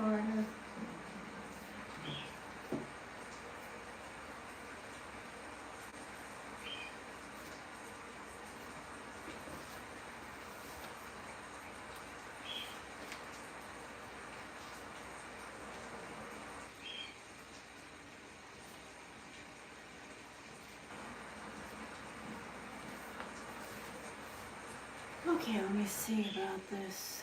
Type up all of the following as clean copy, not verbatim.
Florida. Okay, let me see about this.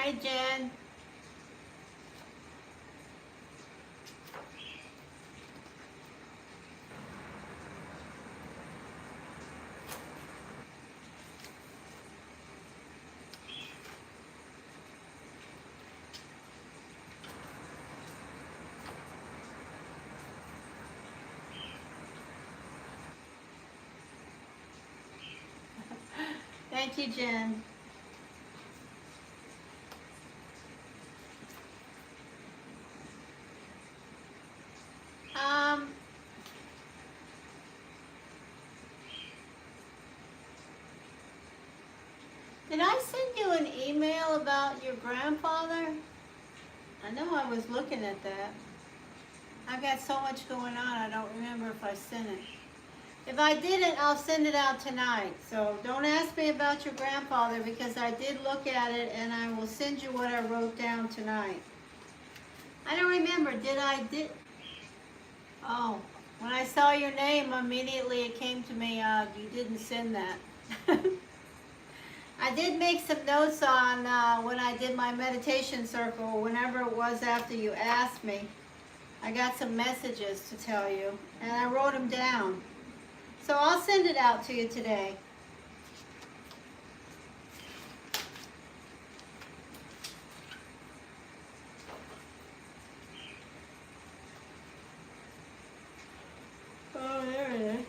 Hi, Jen. Thank you, Jen. Did I send you an email about your grandfather? I know I was looking at that. I've got so much going on, I don't remember if I sent it. If I didn't, I'll send it out tonight. So don't ask me about your grandfather because I did look at it and I will send you what I wrote down tonight. I don't remember, oh, when I saw your name, immediately it came to me, you didn't send that. I did make some notes on when I did my meditation circle, whenever it was after you asked me. I got some messages to tell you, and I wrote them down. So I'll send it out to you today. Oh, there it is.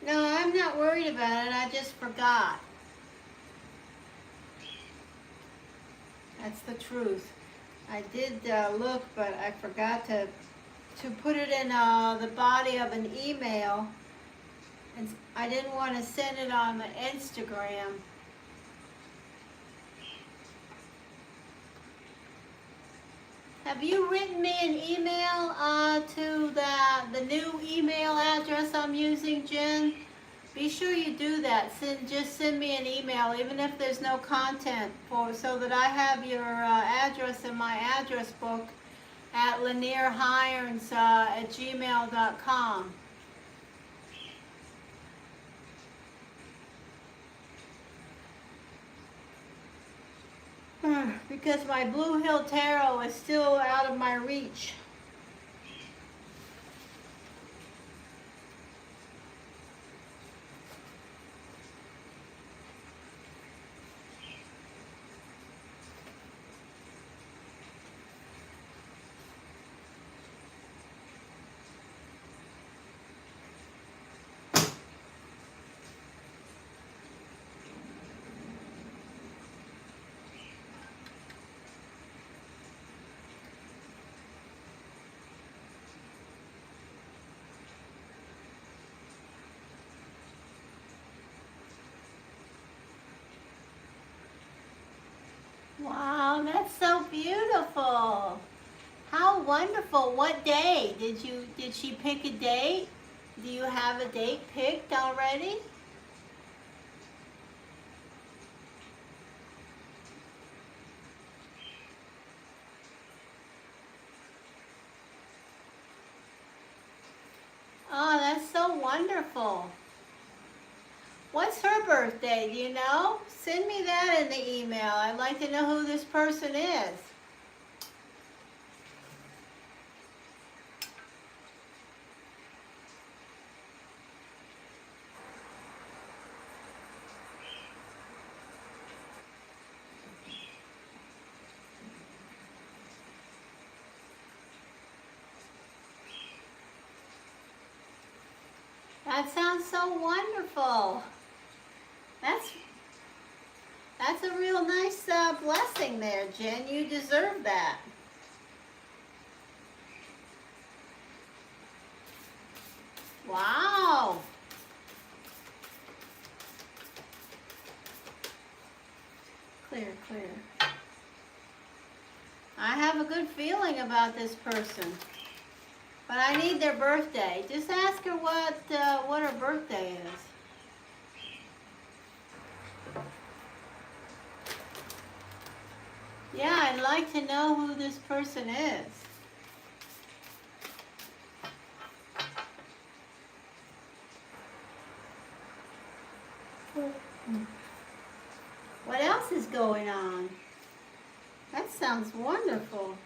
No, I'm not worried about it. I just forgot. That's the truth. I did look, but I forgot to put it in the body of an email. And I didn't want to send it on the Instagram. Have you written me an email to the new email address I'm using, Jen? Be sure you do that. Just send me an email, even if there's no content, so that I have your address in my address book at Lanier Hiorns at gmail.com. Because my Blue Hill Tarot is still out of my reach. Wow, that's so beautiful. How wonderful. What day? Did she pick a date? Do you have a date picked already? Oh, that's so wonderful. What's her birthday? Do you know? Send me that in the email. I'd like to know who this person is. That sounds so wonderful. That's a real nice blessing there, Jen. You deserve that. Wow. Clear, clear. I have a good feeling about this person. But I need their birthday. Just ask her what her birthday is. Yeah, I'd like to know who this person is. What else is going on? That sounds wonderful.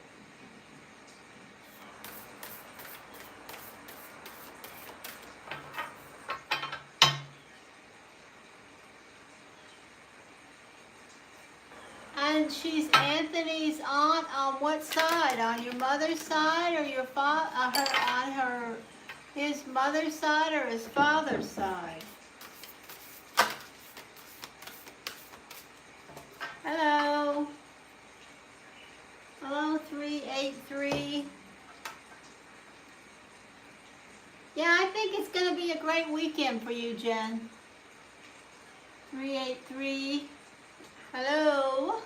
And she's Anthony's aunt on what side? On your mother's side, or your his mother's side, or his father's side? Hello. Hello, 383. Yeah, I think it's going to be a great weekend for you, Jen. 383. Hello.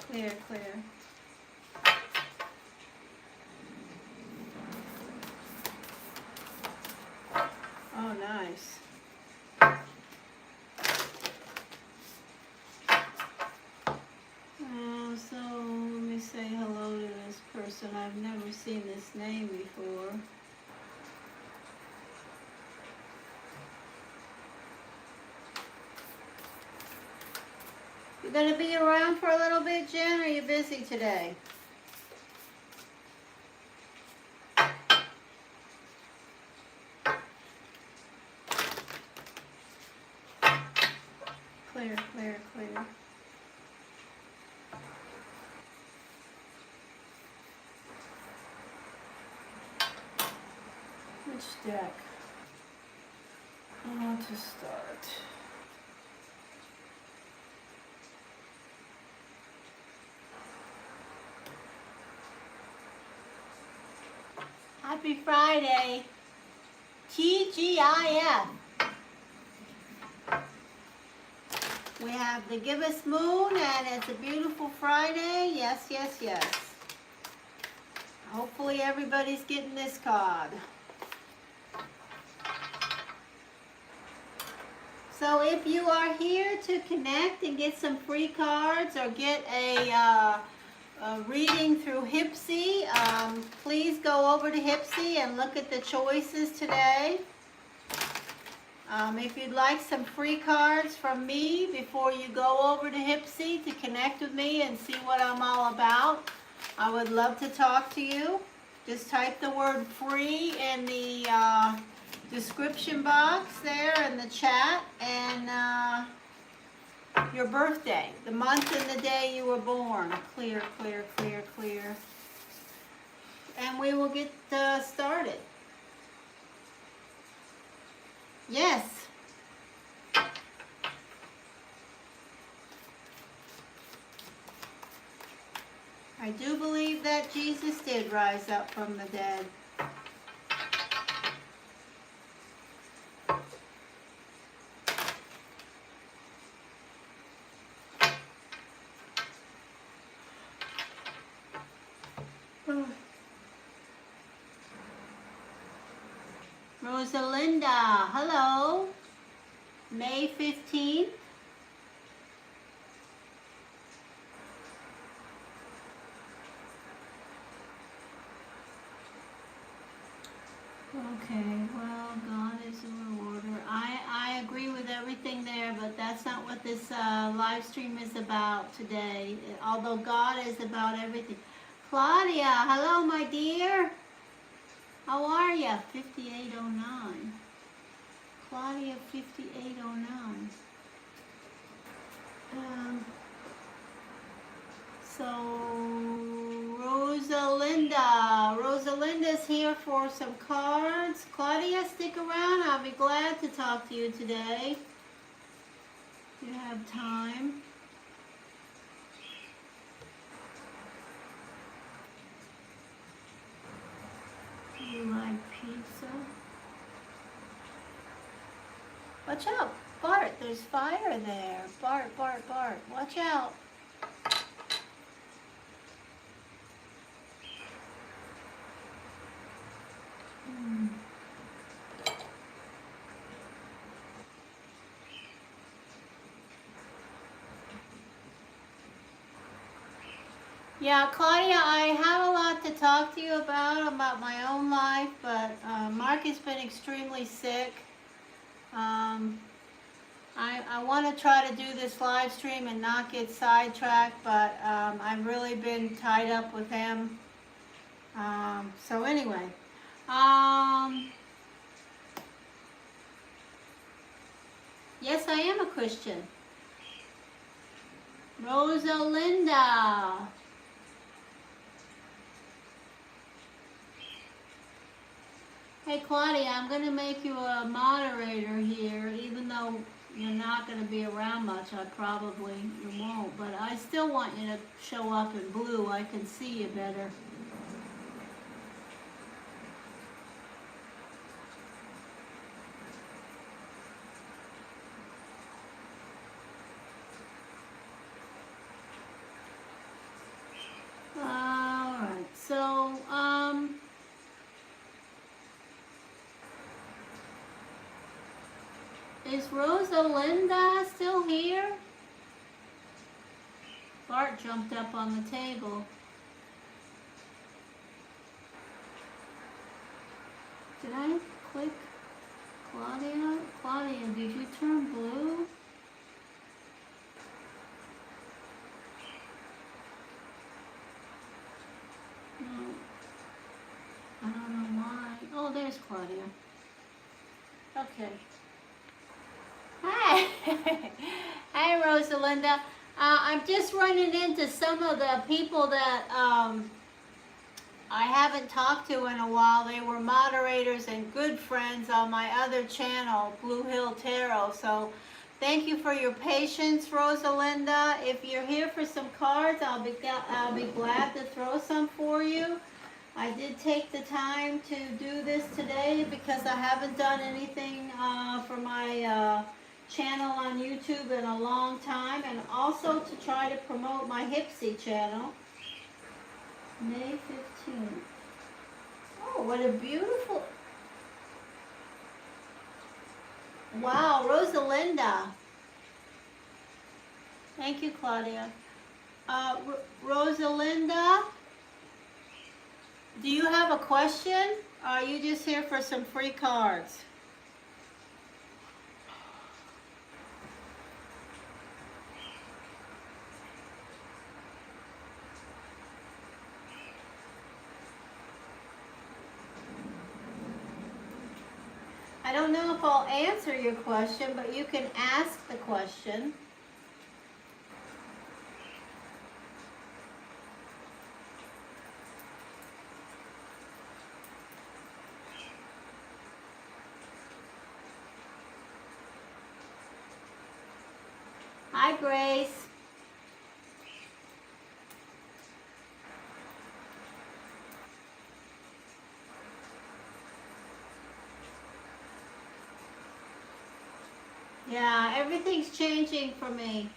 Clear, clear. Oh, nice. So let me say hello to this person. I've never seen this name before. You gonna be around for a little bit, Jen, or are you busy today? Clear, clear, clear. Which deck? I want to start. Happy Friday. TGIF. We have the gibbous moon, and it's a beautiful Friday. Yes, yes, yes. Hopefully everybody's getting this card. So if you are here to connect and get some free cards or get a reading through HYPSEE, please go over to HYPSEE and look at the choices today. If you'd like some free cards from me before you go over to HYPSEE to connect with me and see what I'm all about, I would love to talk to you. Just type the word free in the description box there in the chat, and your birthday, the month and the day you were born. Clear, clear, clear, clear. And we will get started. Yes. I do believe that Jesus did rise up from the dead. Rosalinda, hello. May 15th. Okay, well, God is a rewarder. I agree with everything there, but that's not what this live stream is about today, although God is about everything. Claudia, hello, my dear. How are you? 5809. Claudia, 5809. So, Rosalinda's here for some cards. Claudia, stick around. I'll be glad to talk to you today. If you have time. Do you like pizza? Watch out, Bart, there's fire there. Bart, watch out. Yeah, Claudia, I have a lot to talk to you about my own life, but Mark has been extremely sick. I want to try to do this live stream and not get sidetracked, but I've really been tied up with him. So anyway, yes, I am a Christian. Rosalinda. Hey Claudia, I'm going to make you a moderator here, even though you're not going to be around much. You won't, but I still want you to show up in blue. I can see you better. Alright, so, is Rosalinda still here? Bart jumped up on the table. Did I click Claudia? Claudia, did you turn blue? No. I don't know why. Oh, there's Claudia. Okay. Hi. Hi, Rosalinda. I'm just running into some of the people that I haven't talked to in a while. They were moderators and good friends on my other channel, Blue Hill Tarot. So thank you for your patience, Rosalinda. If you're here for some cards, I'll be glad to throw some for you. I did take the time to do this today because I haven't done anything for my channel on YouTube in a long time, and also to try to promote my HYPSEE channel. May 15th. Oh, what a beautiful... Wow, Rosalinda. Thank you, Claudia. Rosalinda, do you have a question? Or are you just here for some free cards? I don't know if I'll answer your question, but you can ask the question. Hi, Grace. Yeah, everything's changing for me.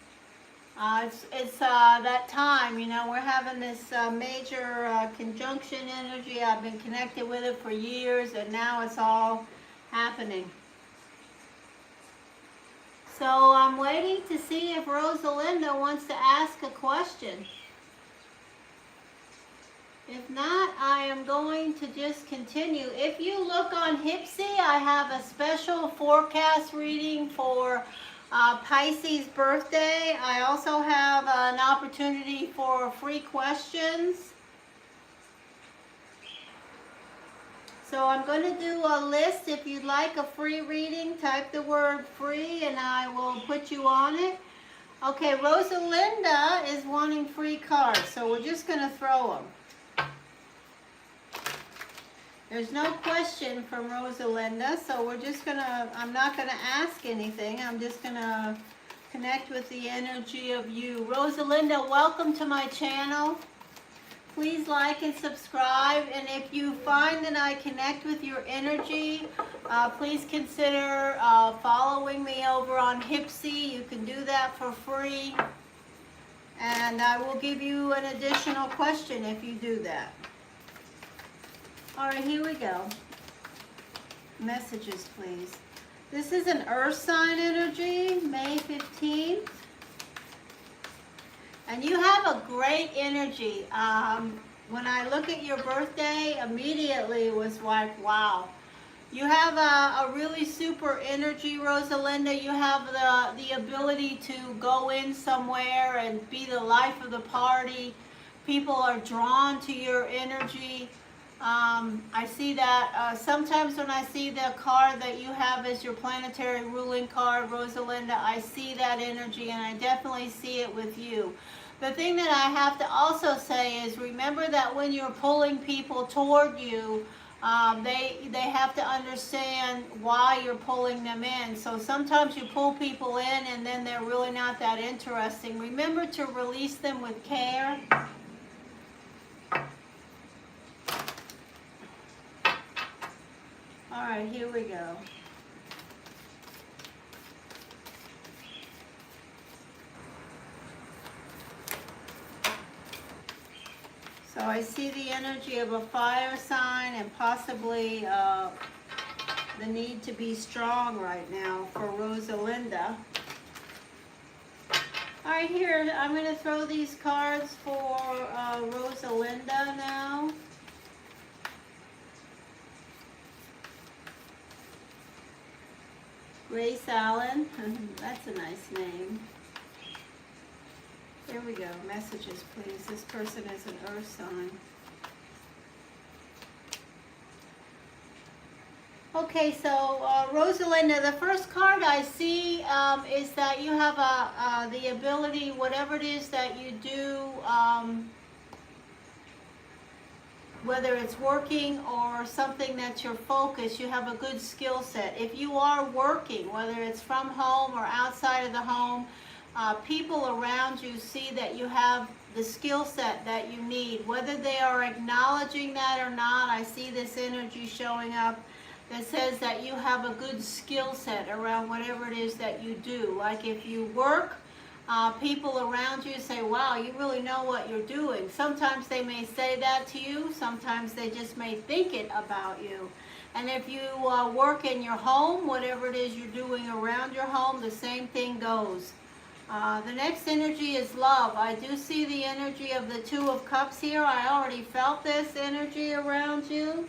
It's that time, you know, we're having this major conjunction energy. I've been connected with it for years, and now it's all happening. So I'm waiting to see if Rosalinda wants to ask a question. If not, I am going to just continue. If you look on HYPSEE, I have a special forecast reading for Pisces birthday. I also have an opportunity for free questions. So I'm going to do a list. If you'd like a free reading, type the word free and I will put you on it. Okay, Rosalinda is wanting free cards, so we're just going to throw them. There's no question from Rosalinda, so we're just gonna, I'm not gonna ask anything. I'm just gonna connect with the energy of you. Rosalinda, welcome to my channel. Please like and subscribe, and if you find that I connect with your energy, please consider following me over on HYPSEE. You can do that for free, and I will give you an additional question if you do that. All right, here we go. Messages, please. This is an earth sign energy, May 15th. And you have a great energy. When I look at your birthday, immediately it was like, wow. You have a really super energy, Rosalinda. You have the ability to go in somewhere and be the life of the party. People are drawn to your energy. I see that sometimes when I see the card that you have as your planetary ruling card, Rosalinda, I see that energy, and I definitely see it with you. The thing that I have to also say is, remember that when you're pulling people toward you, they have to understand why you're pulling them in. So sometimes you pull people in and then they're really not that interesting. Remember to release them with care. All right, here we go. So I see the energy of a fire sign and possibly the need to be strong right now for Rosalinda. All right, here, I'm going to throw these cards for Rosalinda now. Grace Allen, that's a nice name. There we go, messages please. This person is an earth sign. Okay, so Rosalinda, the first card I see is that you have the ability, whatever it is that you do, whether it's working or something that's your focus, you have a good skill set. If you are working, whether it's from home or outside of the home, people around you see that you have the skill set that you need. Whether they are acknowledging that or not, I see this energy showing up that says that you have a good skill set around whatever it is that you do. Like if you work, people around you say, wow, you really know what you're doing. Sometimes they may say that to you. Sometimes they just may think it about you. And if you work in your home, whatever it is you're doing around your home, the same thing goes. The next energy is love. I do see the energy of the Two of Cups here. I already felt this energy around you.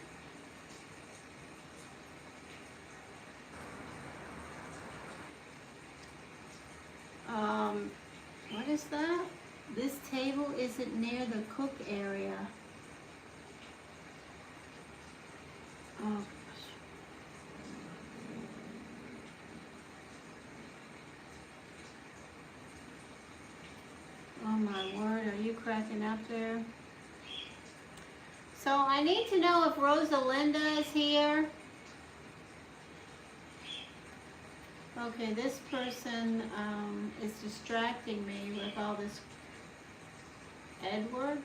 What is that? This table isn't near the cook area. Oh, gosh. Oh my word, are you cracking up there? So I need to know if Rosalinda is here. Okay, this person is distracting me with all this. Edward?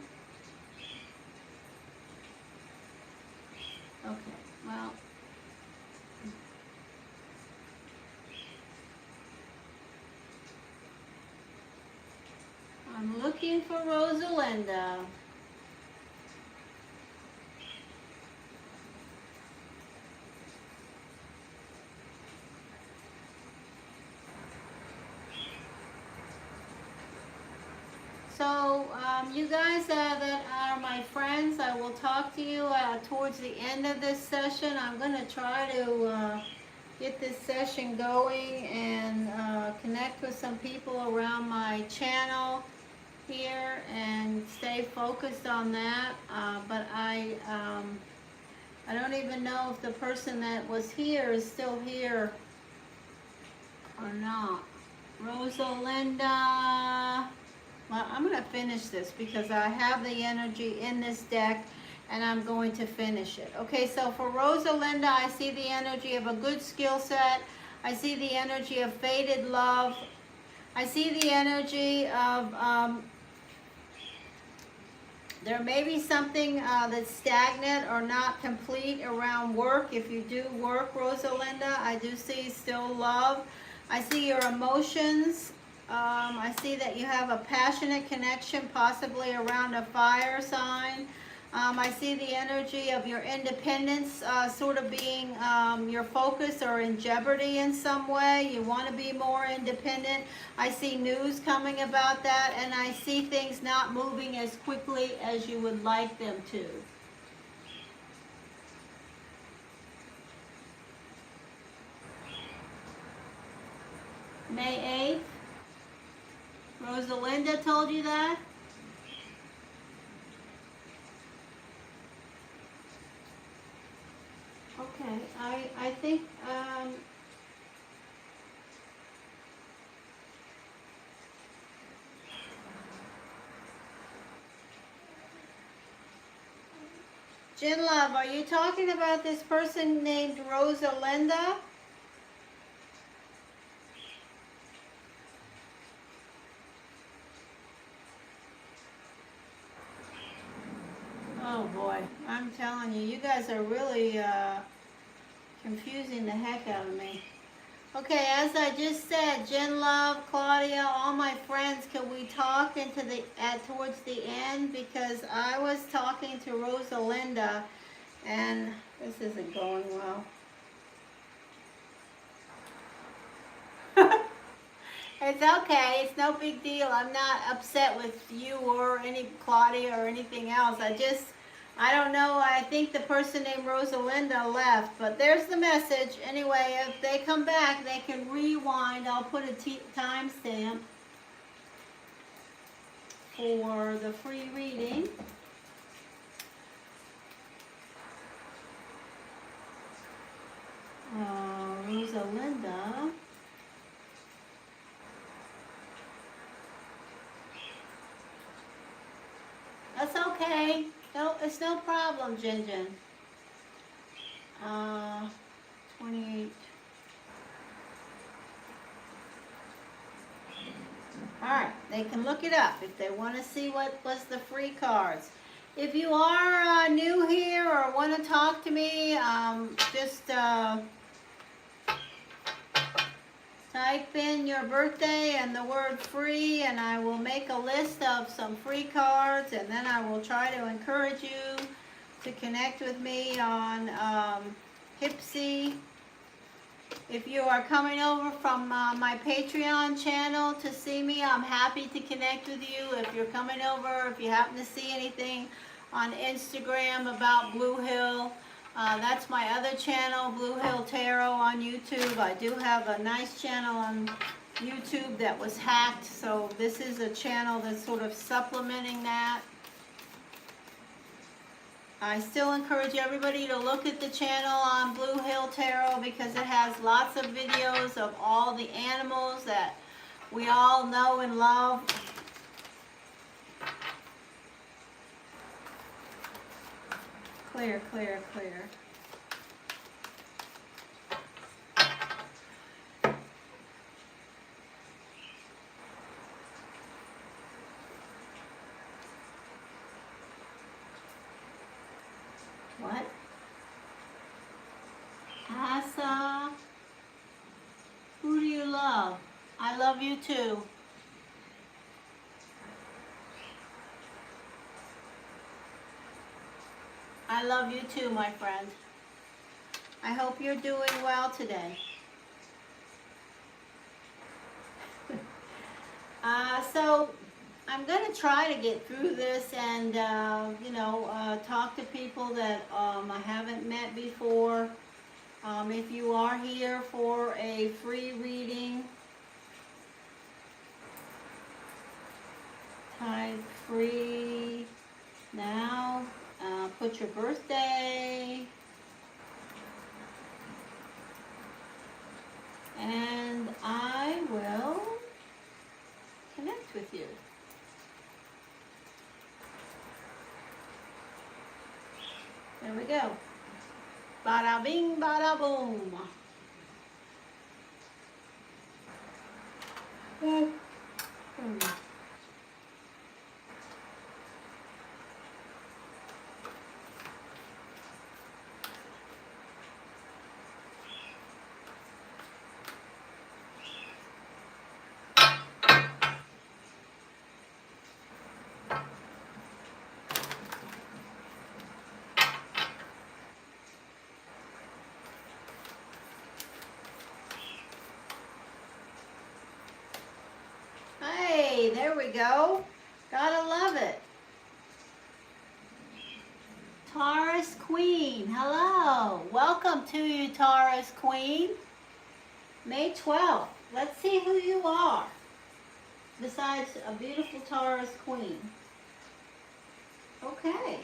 Okay, well. I'm looking for Rosalinda. So, you guys that are my friends, I will talk to you towards the end of this session. I'm going to try to get this session going and connect with some people around my channel here and stay focused on that. But I don't even know if the person that was here is still here or not. Rosalinda. Well, I'm going to finish this because I have the energy in this deck and I'm going to finish it. Okay, so for Rosalinda, I see the energy of a good skill set. I see the energy of faded love. I see the energy of, there may be something that's stagnant or not complete around work. If you do work, Rosalinda, I do see still love. I see your emotions. I see that you have a passionate connection, possibly around a fire sign. I see the energy of your independence sort of being your focus or in jeopardy in some way. You want to be more independent. I see news coming about that, and I see things not moving as quickly as you would like them to. May 8th. Rosalinda told you that? Okay, I think, Jen Love, are you talking about this person named Rosalinda? Oh boy, I'm telling you, you guys are really confusing the heck out of me. Okay, as I just said, Jen Love, Claudia, all my friends, can we talk into the towards the end, because I was talking to Rosalinda, and this isn't going well. It's okay. It's no big deal. I'm not upset with you or any Claudia or anything else. I don't know. I think the person named Rosalinda left, but there's the message. Anyway, if they come back, they can rewind. I'll put a timestamp for the free reading. Rosalinda. That's okay. No, it's no problem, Jen Jen. 28. Alright, they can look it up if they want to see what was the free cards. If you are new here or want to talk to me, just type in your birthday and the word free, and I will make a list of some free cards, and then I will try to encourage you to connect with me on HYPSEE. If you are coming over from my Patreon channel to see me, I'm happy to connect with you. If you're coming over, if you happen to see anything on Instagram about Blue Hill, that's my other channel, Blue Hill Tarot on YouTube. I do have a nice channel on YouTube that was hacked, so this is a channel that's sort of supplementing that. I still encourage everybody to look at the channel on Blue Hill Tarot, because it has lots of videos of all the animals that we all know and love. Clear, clear, clear. What? Assa, who do you love? I love you too. I love you too, my friend. I hope you're doing well today. So I'm going to try to get through this and, talk to people that I haven't met before. If you are here for a free reading, type free now. Put your birthday, and I will connect with you. There we go. Bada bing, bada boom. There we go. Gotta love it. Taurus Queen, hello. Welcome to you, Taurus Queen. May 12th. Let's see who you are. Besides a beautiful Taurus Queen. Okay.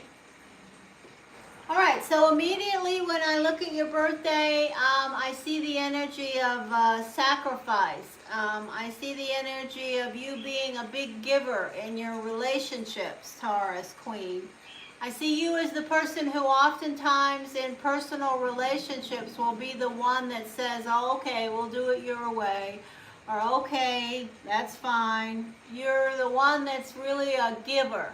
All right, so immediately when I look at your birthday, I see the energy of sacrifice. I see the energy of you being a big giver in your relationships, Taurus Queen. I see you as the person who oftentimes in personal relationships will be the one that says, oh, okay, we'll do it your way. Or, okay, that's fine. You're the one that's really a giver.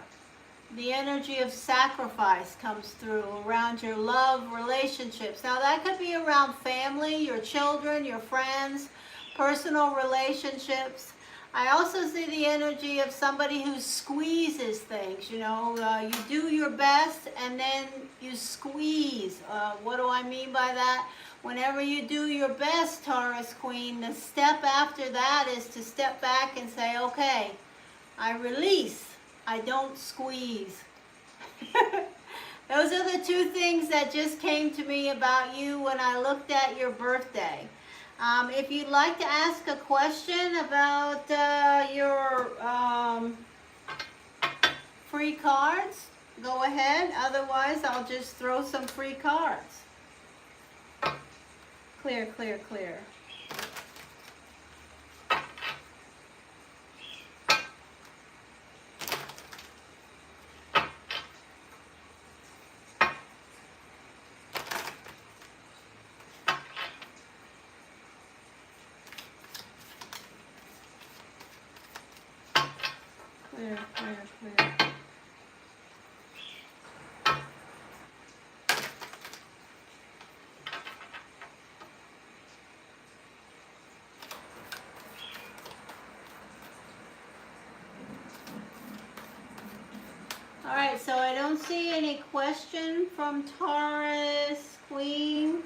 The energy of sacrifice comes through around your love relationships. Now, that could be around family, your children, your friends, personal relationships. I also see the energy of somebody who squeezes things, you know. You do your best and then you squeeze. What do I mean by that? Whenever you do your best, Taurus Queen, the step after that is to step back and say, okay, I release. I don't squeeze. Those are the two things that just came to me about you when I looked at your birthday. If you'd like to ask a question about your free cards, go ahead. Otherwise, I'll just throw some free cards. Clear, clear, clear. Clear, clear, clear. All right, so I don't see any question from Taurus Queen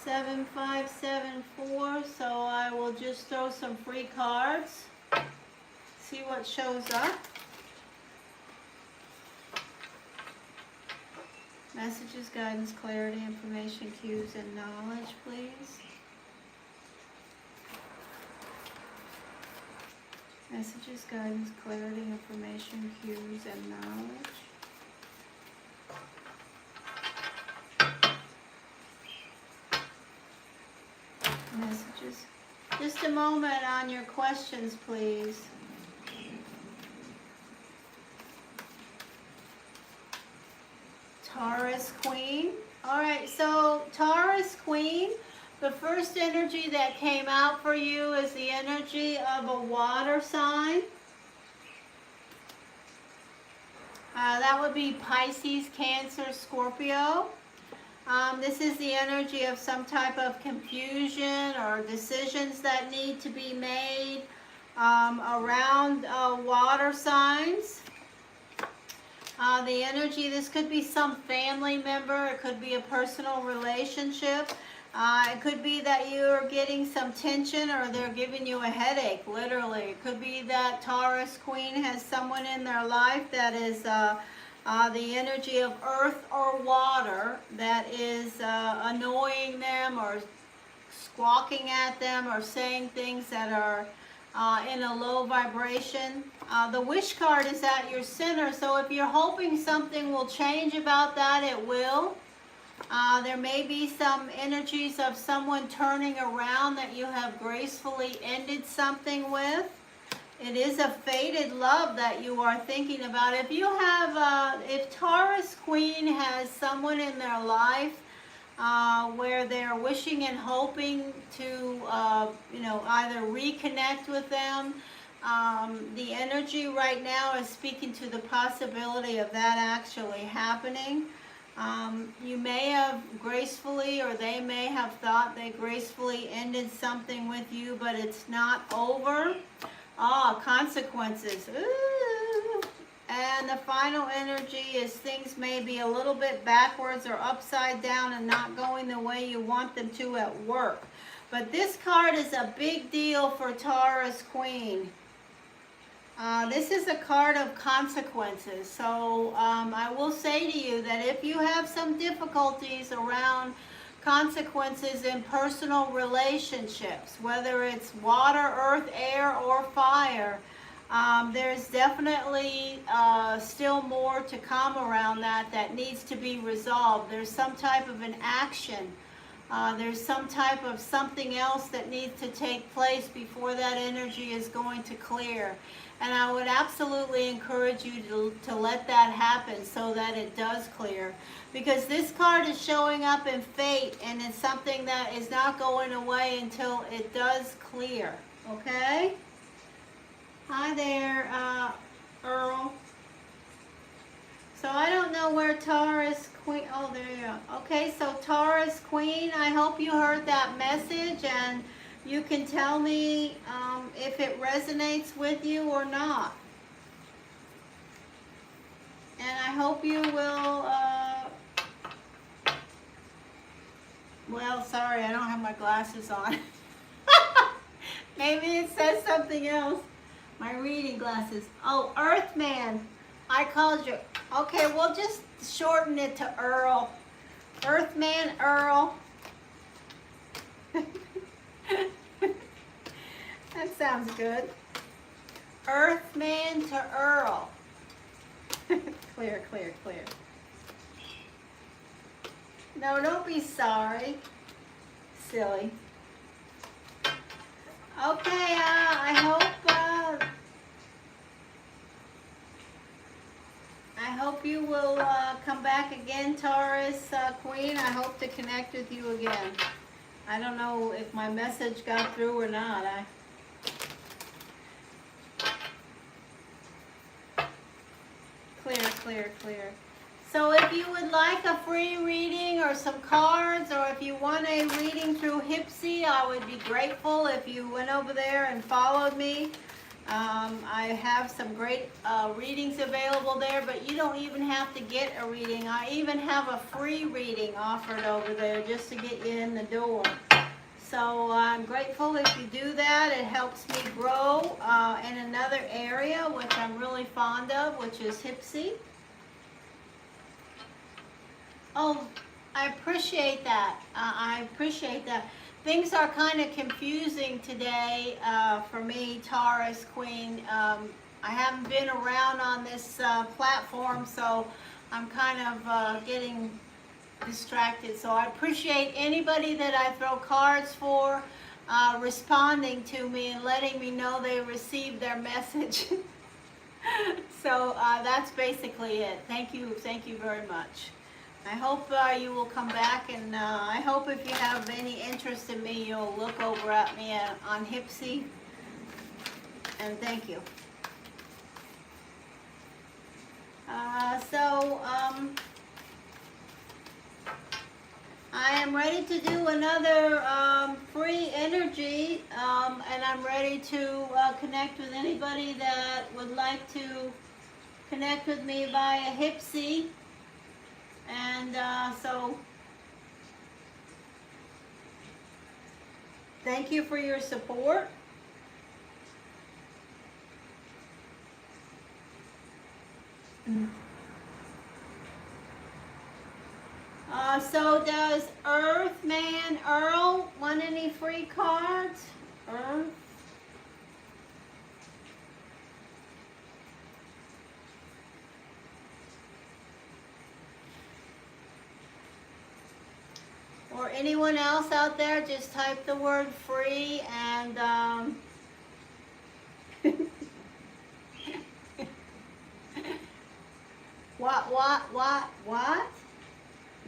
7574, so I will just throw some free cards. See what shows up. Messages, guidance, clarity, information, cues, and knowledge, please. Messages, guidance, clarity, information, cues, and knowledge. Messages. Just a moment on your questions, please. Taurus Queen. All right, so Taurus Queen, the first energy that came out for you is the energy of a water sign. That would be Pisces, Cancer, Scorpio. This is the energy of some type of confusion or decisions that need to be made around water signs. The energy, this could be some family member, it could be a personal relationship. It could be that you're getting some tension or they're giving you a headache, literally. It could be that Taurus Queen has someone in their life that is the energy of earth or water that is annoying them or squawking at them or saying things that are in a low vibration. The wish card is at your center, so if you're hoping something will change about that, it will. There may be some energies of someone turning around that you have gracefully ended something with. It is a fated love that you are thinking about. If you have, if Taurus Queen has someone in their life where they're wishing and hoping to, you know, either reconnect with them, the energy right now is speaking to the possibility of that actually happening. You may have gracefully, or they may have thought they gracefully ended something with you, but it's not over. Consequences. Ooh. And the final energy is things may be a little bit backwards or upside down and not going the way you want them to at work. But this card is a big deal for Taurus Queen. This is a card of consequences. So I will say to you that if you have some difficulties around consequences in personal relationships, whether it's water, earth, air, or fire, there's definitely still more to come around that needs to be resolved. There's some type of an action. There's some type of something else that needs to take place before that energy is going to clear. And I would absolutely encourage you to let that happen so that it does clear. Because this card is showing up in fate, and it's something that is not going away until it does clear. Okay? Hi there, Earl. So I don't know where Taurus Queen, oh there you go. Okay, so Taurus Queen, I hope you heard that message, and you can tell me if it resonates with you or not. And I hope you will, well, sorry, I don't have my glasses on. Maybe it says something else. My reading glasses. Oh, Earthman. I called you. Okay, we'll just shorten it to Earl. Earthman Earl. That sounds good. Earthman to Earl. Clear, clear, clear. No, don't be sorry. Silly. Okay, I hope you will come back again, Taurus Queen. I hope to connect with you again. I don't know if my message got through or not. Clear, clear, clear. So if you would like a free reading or some cards, or if you want a reading through HYPSEE, I would be grateful if you went over there and followed me. I have some great readings available there, but you don't even have to get a reading. I even have a free reading offered over there just to get you in the door. So I'm grateful if you do that. It helps me grow in another area, which I'm really fond of, which is HYPSEE. Oh, I appreciate that. I appreciate that. Things are kind of confusing today for me, Taurus Queen. I haven't been around on this platform, so I'm kind of getting distracted. So I appreciate anybody that I throw cards for responding to me and letting me know they received their message. So that's basically it. Thank you very much. I hope you will come back, and I hope if you have any interest in me, you'll look over at me on HYPSEE, and thank you. I am ready to do another free energy, and I'm ready to connect with anybody that would like to connect with me via HYPSEE. And so thank you for your support. So does Earthman Earl want any free cards? Earth? Or anyone else out there, just type the word free and what?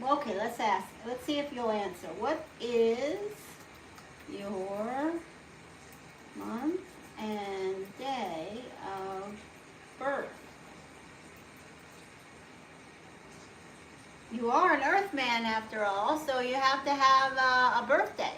Okay, let's ask. Let's see if you'll answer. What is your month and day of birth? You are an Earthman after all, so you have to have a birthday.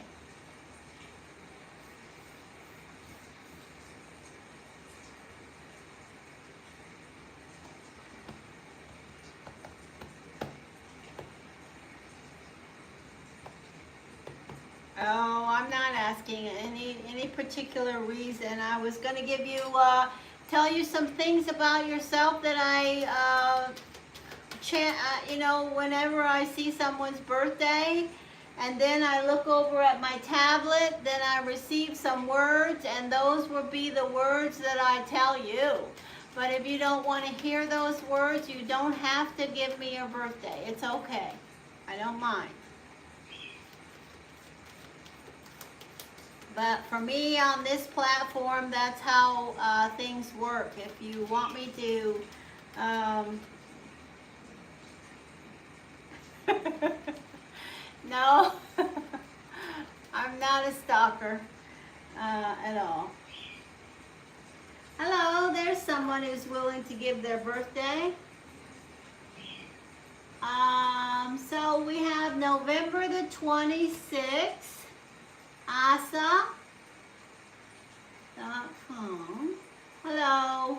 Oh, I'm not asking any particular reason. I was going to give you tell you some things about yourself that I you know, whenever I see someone's birthday, and then I look over at my tablet, then I receive some words, and those will be the words that I tell you. But if you don't want to hear those words, you don't have to give me your birthday. It's okay. I don't mind. But for me on this platform, that's how things work. If you want me to no, I'm not a stalker at all. Hello, there's someone who's willing to give their birthday. So we have November the 26th, Assa.com. Hello.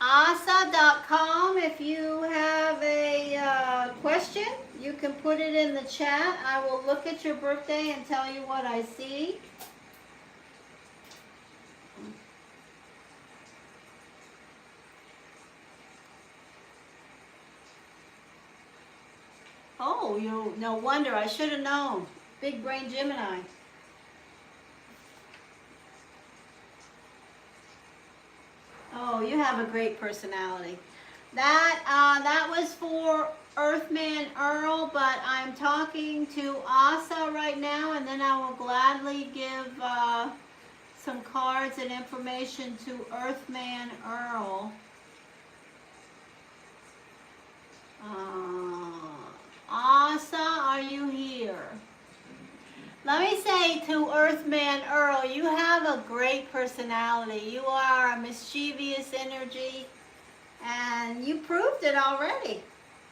Assa.com. If you have a question, you can put it in the chat. I will look at your birthday and tell you what I see. Oh, no wonder. I should have known. Big brain Gemini. Oh, you have a great personality. That was for Earthman Earl, but I'm talking to Assa right now, and then I will gladly give some cards and information to Earthman Earl. Assa, are you here? Let me say to Earthman Earl, you have a great personality. You are a mischievous energy, and you proved it already.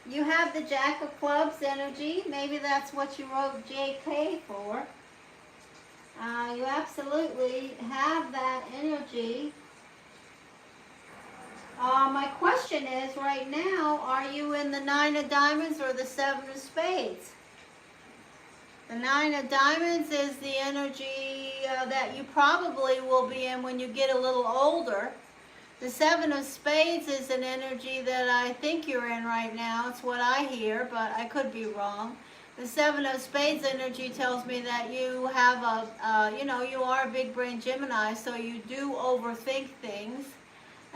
You have the Jack of Clubs energy. Maybe that's what you wrote JK for. You absolutely have that energy. My question is, right now, are you in the 9 of Diamonds or the 7 of Spades? The 9 of Diamonds is the energy that you probably will be in when you get a little older. The 7 of Spades is an energy that I think you're in right now. It's what I hear, but I could be wrong. The 7 of Spades energy tells me that you have you know, you are a big brain Gemini, so you do overthink things.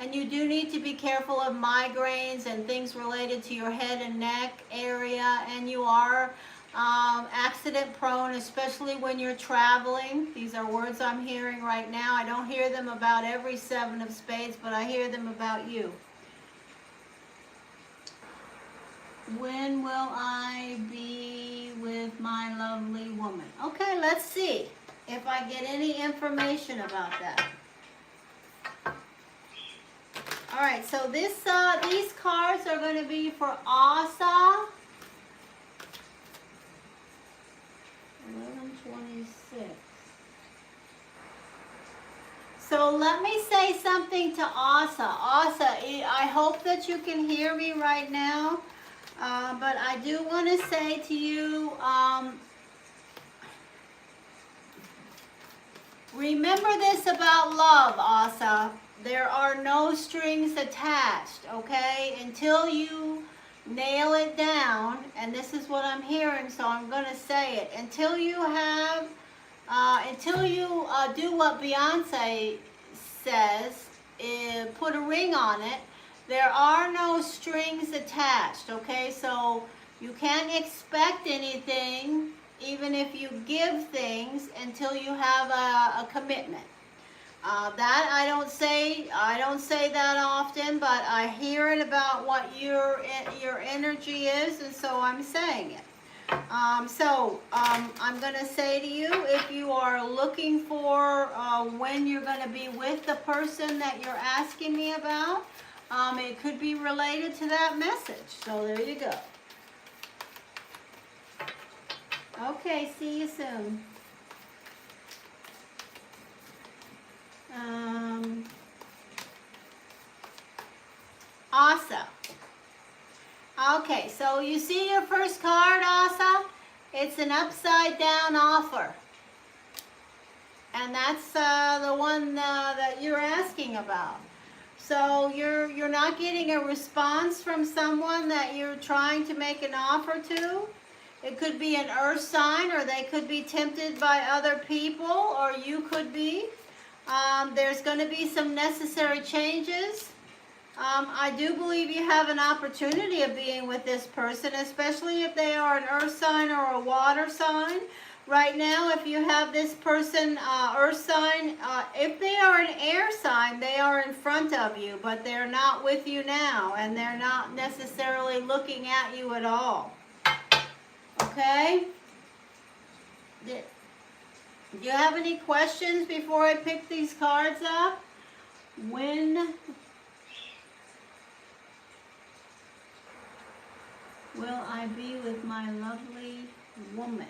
And you do need to be careful of migraines and things related to your head and neck area. And you are accident prone, especially when you're traveling. These are words I'm hearing right now. I don't hear them about every 7 of Spades, but I hear them about you. When will I be with my lovely woman? Okay, let's see if I get any information about that. All right, so these cards are going to be for Assa. 1126. So let me say something to Assa. Assa, I hope that you can hear me right now, but I do want to say to you, remember this about love, Assa. There are no strings attached, okay? Until you nail it down, and this is what I'm hearing, so I'm going to say it. Until you have, until you do what Beyonce says, put a ring on it, there are no strings attached, okay? So you can't expect anything, even if you give things, until you have a commitment. That I don't say that often, but I hear it about what your energy is, and so I'm saying it. I'm going to say to you, if you are looking for when you're going to be with the person that you're asking me about, it could be related to that message. So there you go. Okay, see you soon. Assa. Okay, so you see your first card, Assa? It's an upside down offer. And that's the one that you're asking about. So you're not getting a response from someone that you're trying to make an offer to. It could be an earth sign, or they could be tempted by other people, or you could be. There's going to be some necessary changes. I do believe you have an opportunity of being with this person, especially if they are an earth sign or a water sign. Right now, if you have this person, earth sign, if they are an air sign, they are in front of you, but they're not with you now, and they're not necessarily looking at you at all. Okay? Do you have any questions before I pick these cards up? When will I be with my lovely woman?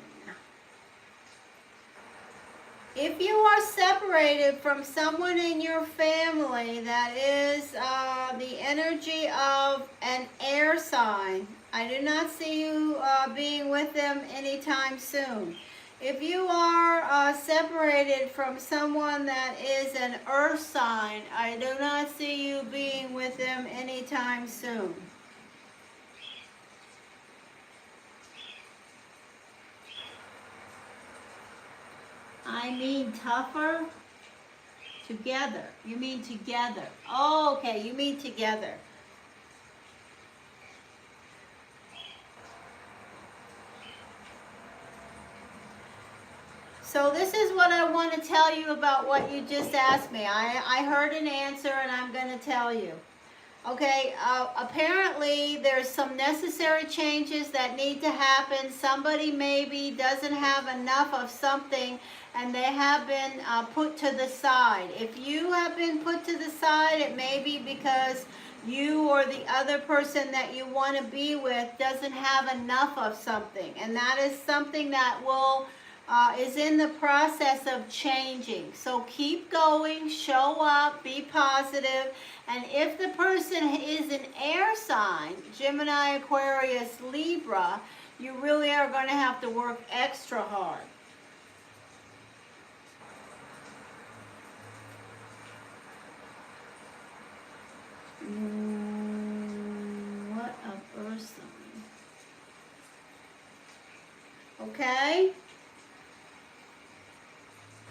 If you are separated from someone in your family that is the energy of an air sign, I do not see you being with them anytime soon. If you are separated from someone that is an earth sign, I do not see you being with them anytime soon. I mean tougher. Together. You mean together. Oh, okay. You mean together. So this is what I want to tell you about what you just asked me. I heard an answer, and I'm going to tell you. Okay, apparently there's some necessary changes that need to happen. Somebody maybe doesn't have enough of something, and they have been put to the side. If you have been put to the side, it may be because you or the other person that you want to be with doesn't have enough of something. And that is something that will is in the process of changing. So keep going, show up, be positive. And if the person is an air sign, Gemini, Aquarius, Libra, you really are going to have to work extra hard. What of Earth sign? Okay?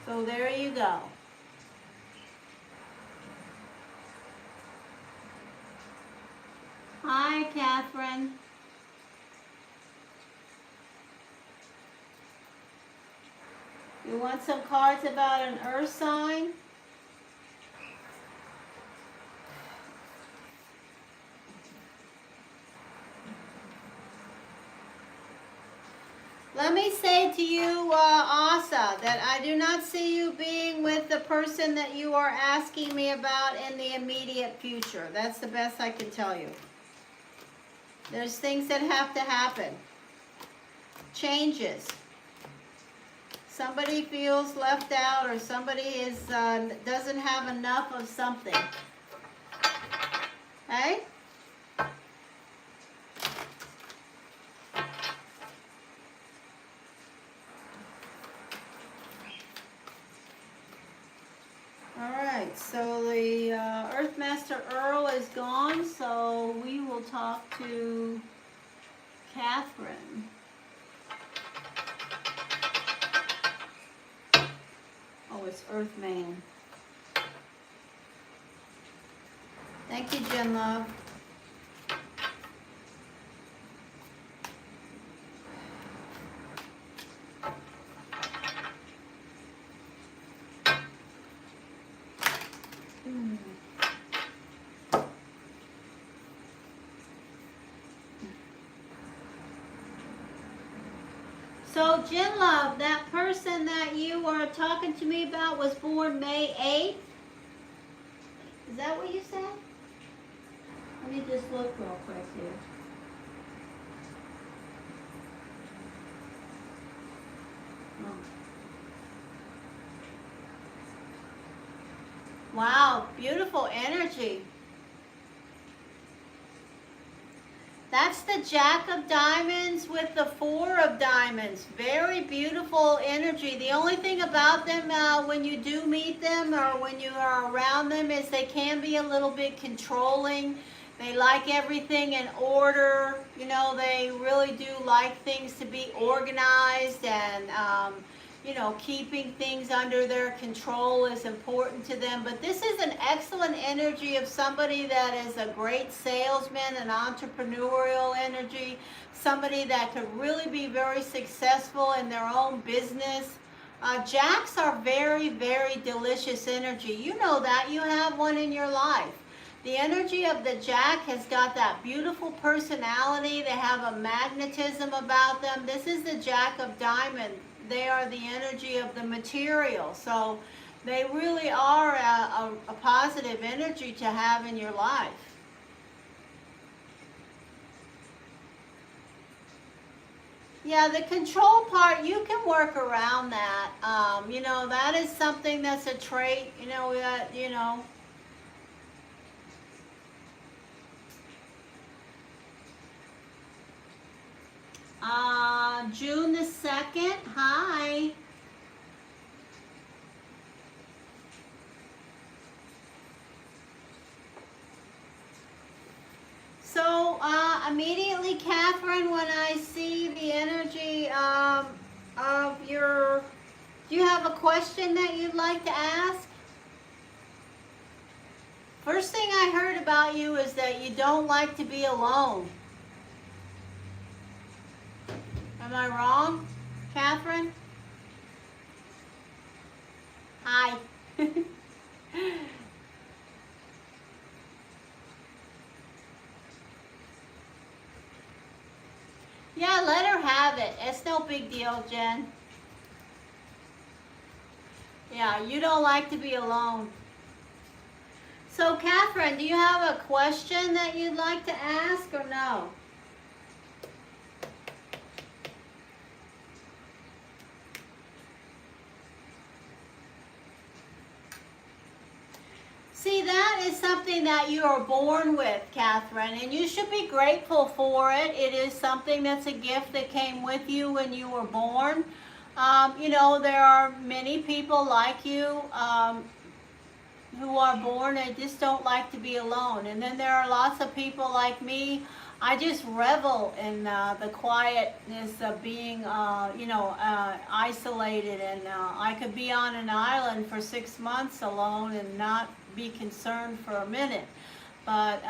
So there you go. Hi, Catherine. You want some cards about an earth sign? Let me say to you, Assa, that I do not see you being with the person that you are asking me about in the immediate future. That's the best I can tell you. There's things that have to happen. Changes. Somebody feels left out, or somebody is doesn't have enough of something. Okay? Alright, so the Earth Master Earl is gone, so we will talk to Catherine. Oh, it's Earthman. Thank you, Jen Love. So, Jen Love, that person that you were talking to me about was born May 8th? Is that what you said? Let me just look real quick here. Oh. Wow, beautiful energy. That's the the Jack of Diamonds with the Four of Diamonds. Very beautiful energy. The only thing about them when you do meet them or when you are around them is they can be a little bit controlling. They like everything in order. You know, they really do like things to be organized, and you know, keeping things under their control is important to them. But this is an excellent energy of somebody that is a great salesman, an entrepreneurial energy, somebody that could really be very successful in their own business. Jacks are very, very delicious energy. You know that. You have one in your life. The energy of the Jack has got that beautiful personality. They have a magnetism about them. This is the Jack of Diamonds. They are the energy of the material. So they really are a positive energy to have in your life. Yeah, the control part, you can work around that. You know, that is something that's a trait, you know, that, you know. June the 2nd, hi. So, immediately, Catherine, when I see the energy of your, do you have a question that you'd like to ask? First thing I heard about you is that you don't like to be alone. Am I wrong, Catherine? Hi. Yeah, let her have it. It's no big deal, Jen. Yeah, you don't like to be alone. So, Catherine, do you have a question that you'd like to ask or no? See, that is something that you are born with, Catherine, and you should be grateful for it. It is something that's a gift that came with you when you were born. You know, there are many people like you who are born and just don't like to be alone. And then there are lots of people like me. I just revel in the quietness of being, you know, isolated. And I could be on an island for 6 months alone and not be concerned for a minute. But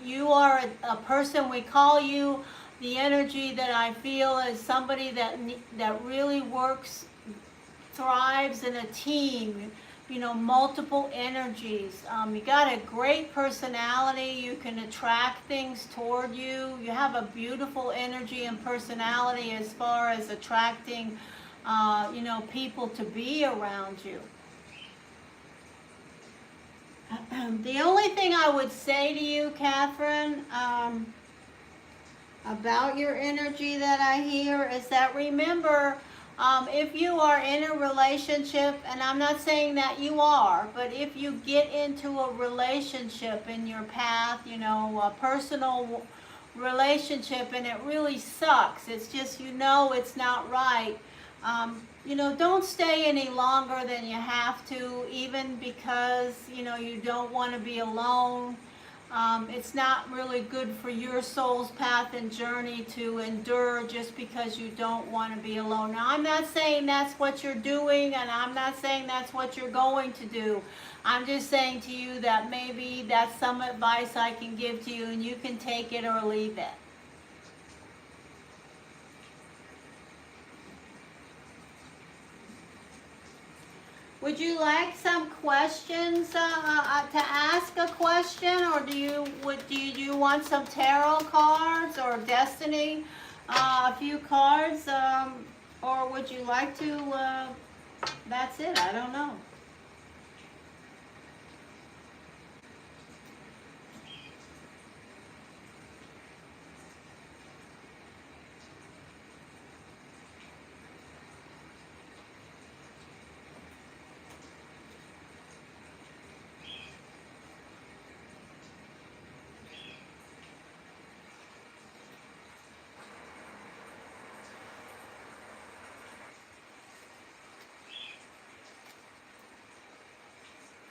you are a person, we call you, the energy that I feel is somebody that really works, thrives in a team, you know, multiple energies. You got a great personality. You can attract things toward you. You have a beautiful energy and personality as far as attracting, you know, people to be around you. The only thing I would say to you, Catherine, about your energy that I hear is that remember, if you are in a relationship, and I'm not saying that you are, but if you get into a relationship in your path, you know, a personal relationship, and it really sucks, it's just, you know, it's not right, you know, don't stay any longer than you have to, even because, you know, you don't want to be alone. It's not really good for your soul's path and journey to endure just because you don't want to be alone. Now, I'm not saying that's what you're doing, and I'm not saying that's what you're going to do. I'm just saying to you that maybe that's some advice I can give to you, and you can take it or leave it. Would you like some questions to ask a question, or do you want some tarot cards or destiny, a few cards, or would you like to? That's it. I don't know.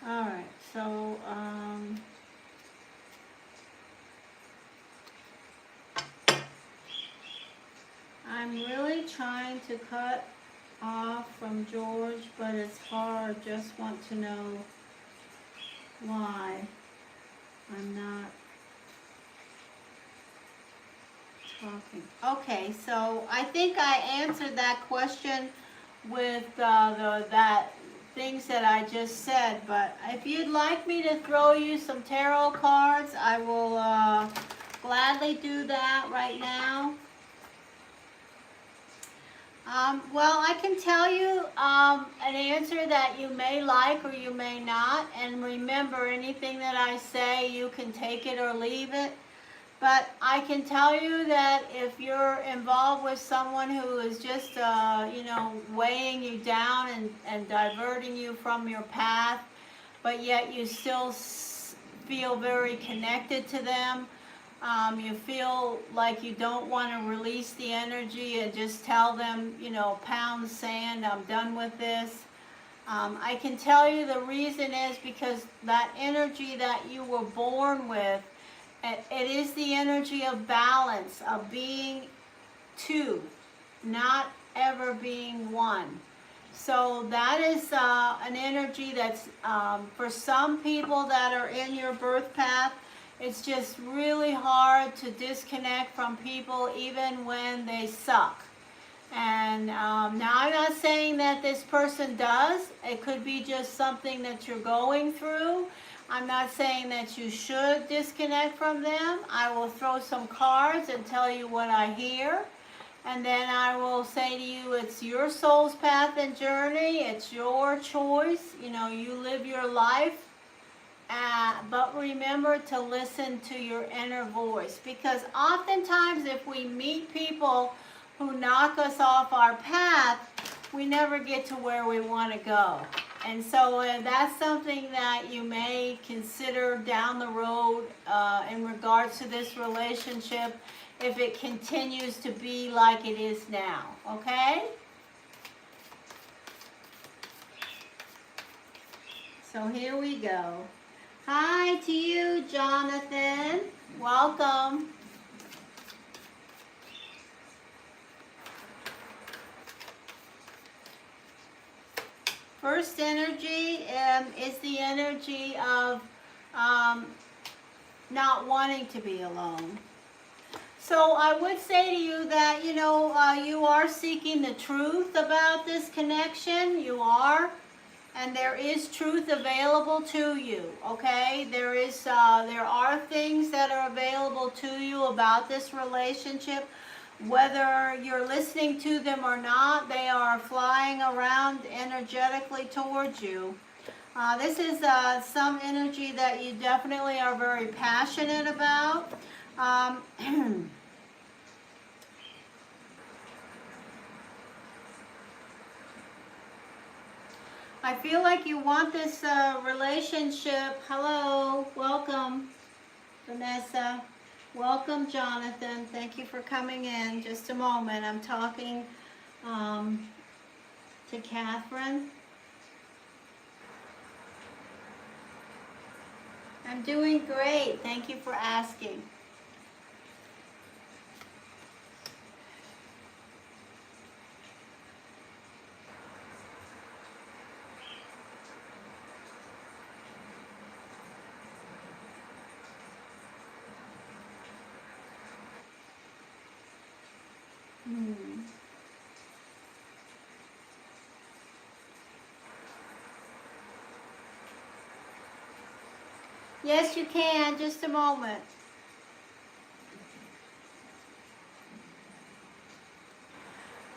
All right, so, I'm really trying to cut off from George, but it's hard. Just want to know why I'm not talking. Okay, so I think I answered that question with that things that I just said, but if you'd like me to throw you some tarot cards, I will gladly do that right now. Well, I can tell you an answer that you may like or you may not, and remember, anything that I say, you can take it or leave it. But I can tell you that if you're involved with someone who is just, weighing you down and diverting you from your path, but yet you still feel very connected to them, you feel like you don't want to release the energy and just tell them, pound sand, I'm done with this. I can tell you the reason is because that energy that you were born with, it is the energy of balance, of being two, not ever being one. So that is an energy that's, for some people that are in your birth path, it's just really hard to disconnect from people even when they suck. And now I'm not saying that this person does. It could be just something that you're going through. I'm not saying that you should disconnect from them. I will throw some cards and tell you what I hear. And then I will say to you, it's your soul's path and journey. It's your choice. You live your life. But remember to listen to your inner voice. Because oftentimes if we meet people who knock us off our path, we never get to where we want to go. And so that's something that you may consider down the road in regards to this relationship if it continues to be like it is now, okay? So here we go. Hi to you, Jonathan. Welcome. First energy is the energy of not wanting to be alone. So I would say to you that, you are seeking the truth about this connection. You are. And there is truth available to you, okay? There are things that are available to you about this relationship. Whether you're listening to them or not, they are flying around energetically towards you. This is some energy that you definitely are very passionate about. I feel like you want this relationship. Hello, welcome, Vanessa. Welcome, Jonathan. Thank you for coming in. Just a moment. I'm talking to Catherine. I'm doing great. Thank you for asking. Yes, you can. Just a moment.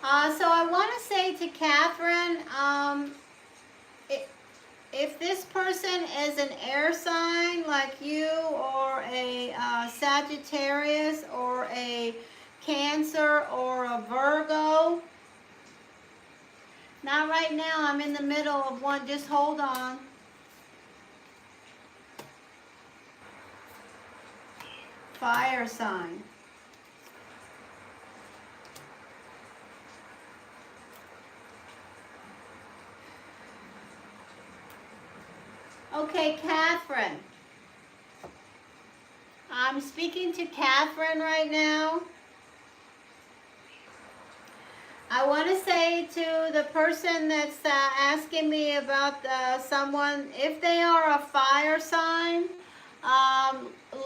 So I want to say to Catherine, if this person is an air sign like you, or a Sagittarius, or a Cancer, or a Virgo, not right now, I'm in the middle of one, just hold on. Fire sign. Okay, Catherine. I'm speaking to Catherine right now. I want to say to the person that's asking me about someone, if they are a fire sign,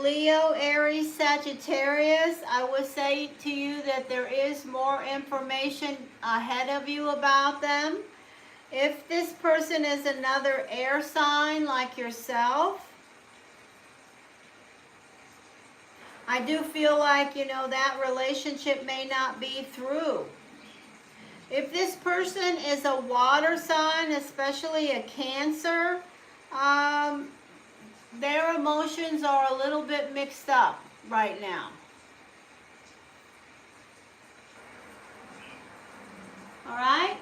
Leo, Aries, Sagittarius, I would say to you that there is more information ahead of you about them. If this person is another air sign like yourself, I do feel like, you know, that relationship may not be through. If this person is a water sign, especially a Cancer, their emotions are a little bit mixed up right now. All right?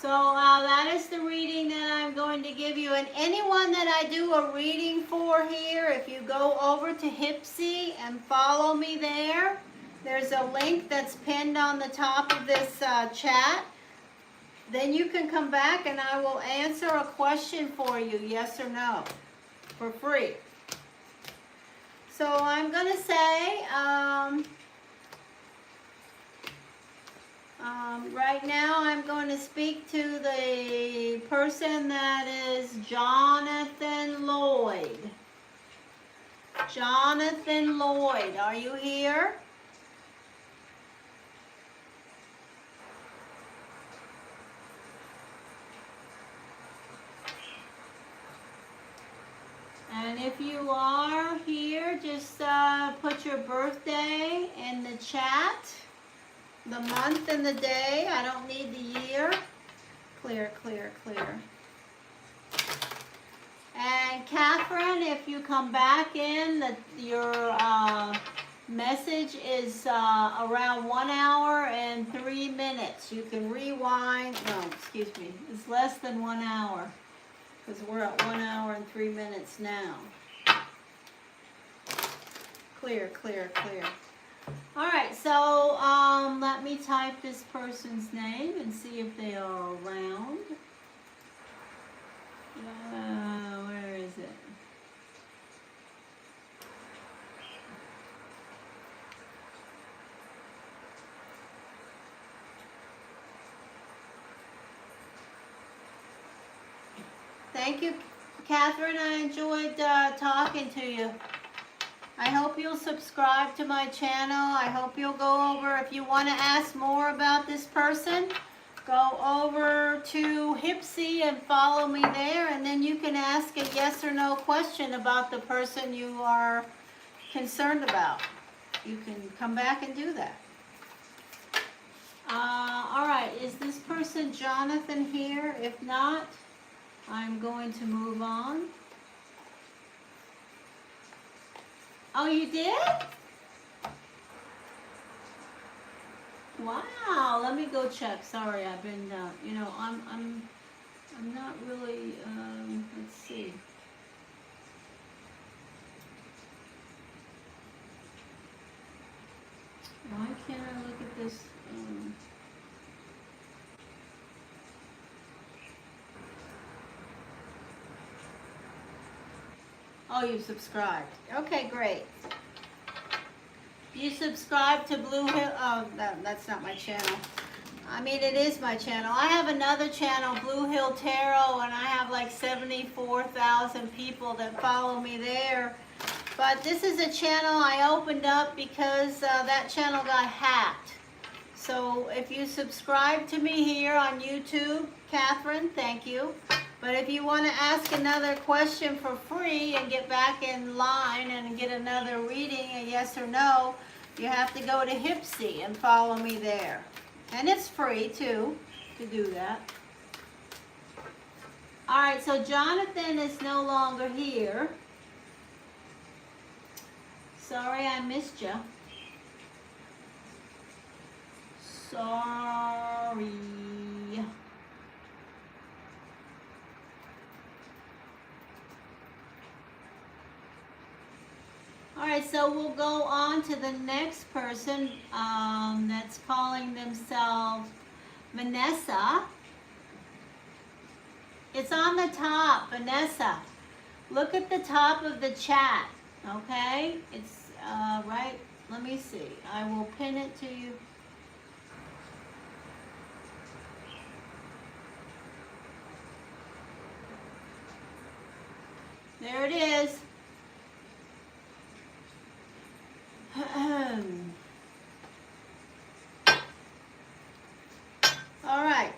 So that is the reading that I'm going to give you. And anyone that I do a reading for here, if you go over to HYPSEE and follow me there, there's a link that's pinned on the top of this chat. Then you can come back and I will answer a question for you, yes or no, for free. So I'm going to say, right now I'm going to speak to the person that is Jonathan Lloyd. Jonathan Lloyd, are you here? And if you are here, just put your birthday in the chat. The month and the day. I don't need the year. Clear, clear, clear. And Catherine, if you come back in, your message is around 1 hour and 3 minutes. You can rewind. No, excuse me. It's less than 1 hour because we're at 1 hour and 3 minutes now. Clear, clear, clear. All right, so let me type this person's name and see if they are around. Where is it? Thank you, Catherine. I enjoyed talking to you. I hope you'll subscribe to my channel. I hope you'll go over, if you want to ask more about this person, go over to HYPSEE and follow me there, and then you can ask a yes or no question about the person you are concerned about. You can come back and do that. All right, is this person Jonathan here? If not, I'm going to move on. Oh, you did? Wow. Let me go check. Sorry, I've been, you know, I'm not really. Let's see. Why can't I look at this? Oh, you subscribed. Okay, great. You subscribe to Blue Hill. Oh, that's not my channel. I mean, it is my channel. I have another channel, Blue Hill Tarot, and I have like 74,000 people that follow me there. But this is a channel I opened up because that channel got hacked. So if you subscribe to me here on YouTube, Catherine, thank you. But if you want to ask another question for free and get back in line and get another reading, a yes or no, you have to go to HYPSEE and follow me there. And it's free too to do that. All right, so Jonathan is no longer here. Sorry I missed you. Sorry. All All right, so we'll go on to the next person that's calling themselves Vanessa. It's on the top, Vanessa. Look at the top of the chat, okay? It's right, let me see. I will pin it to you. There it is. All right.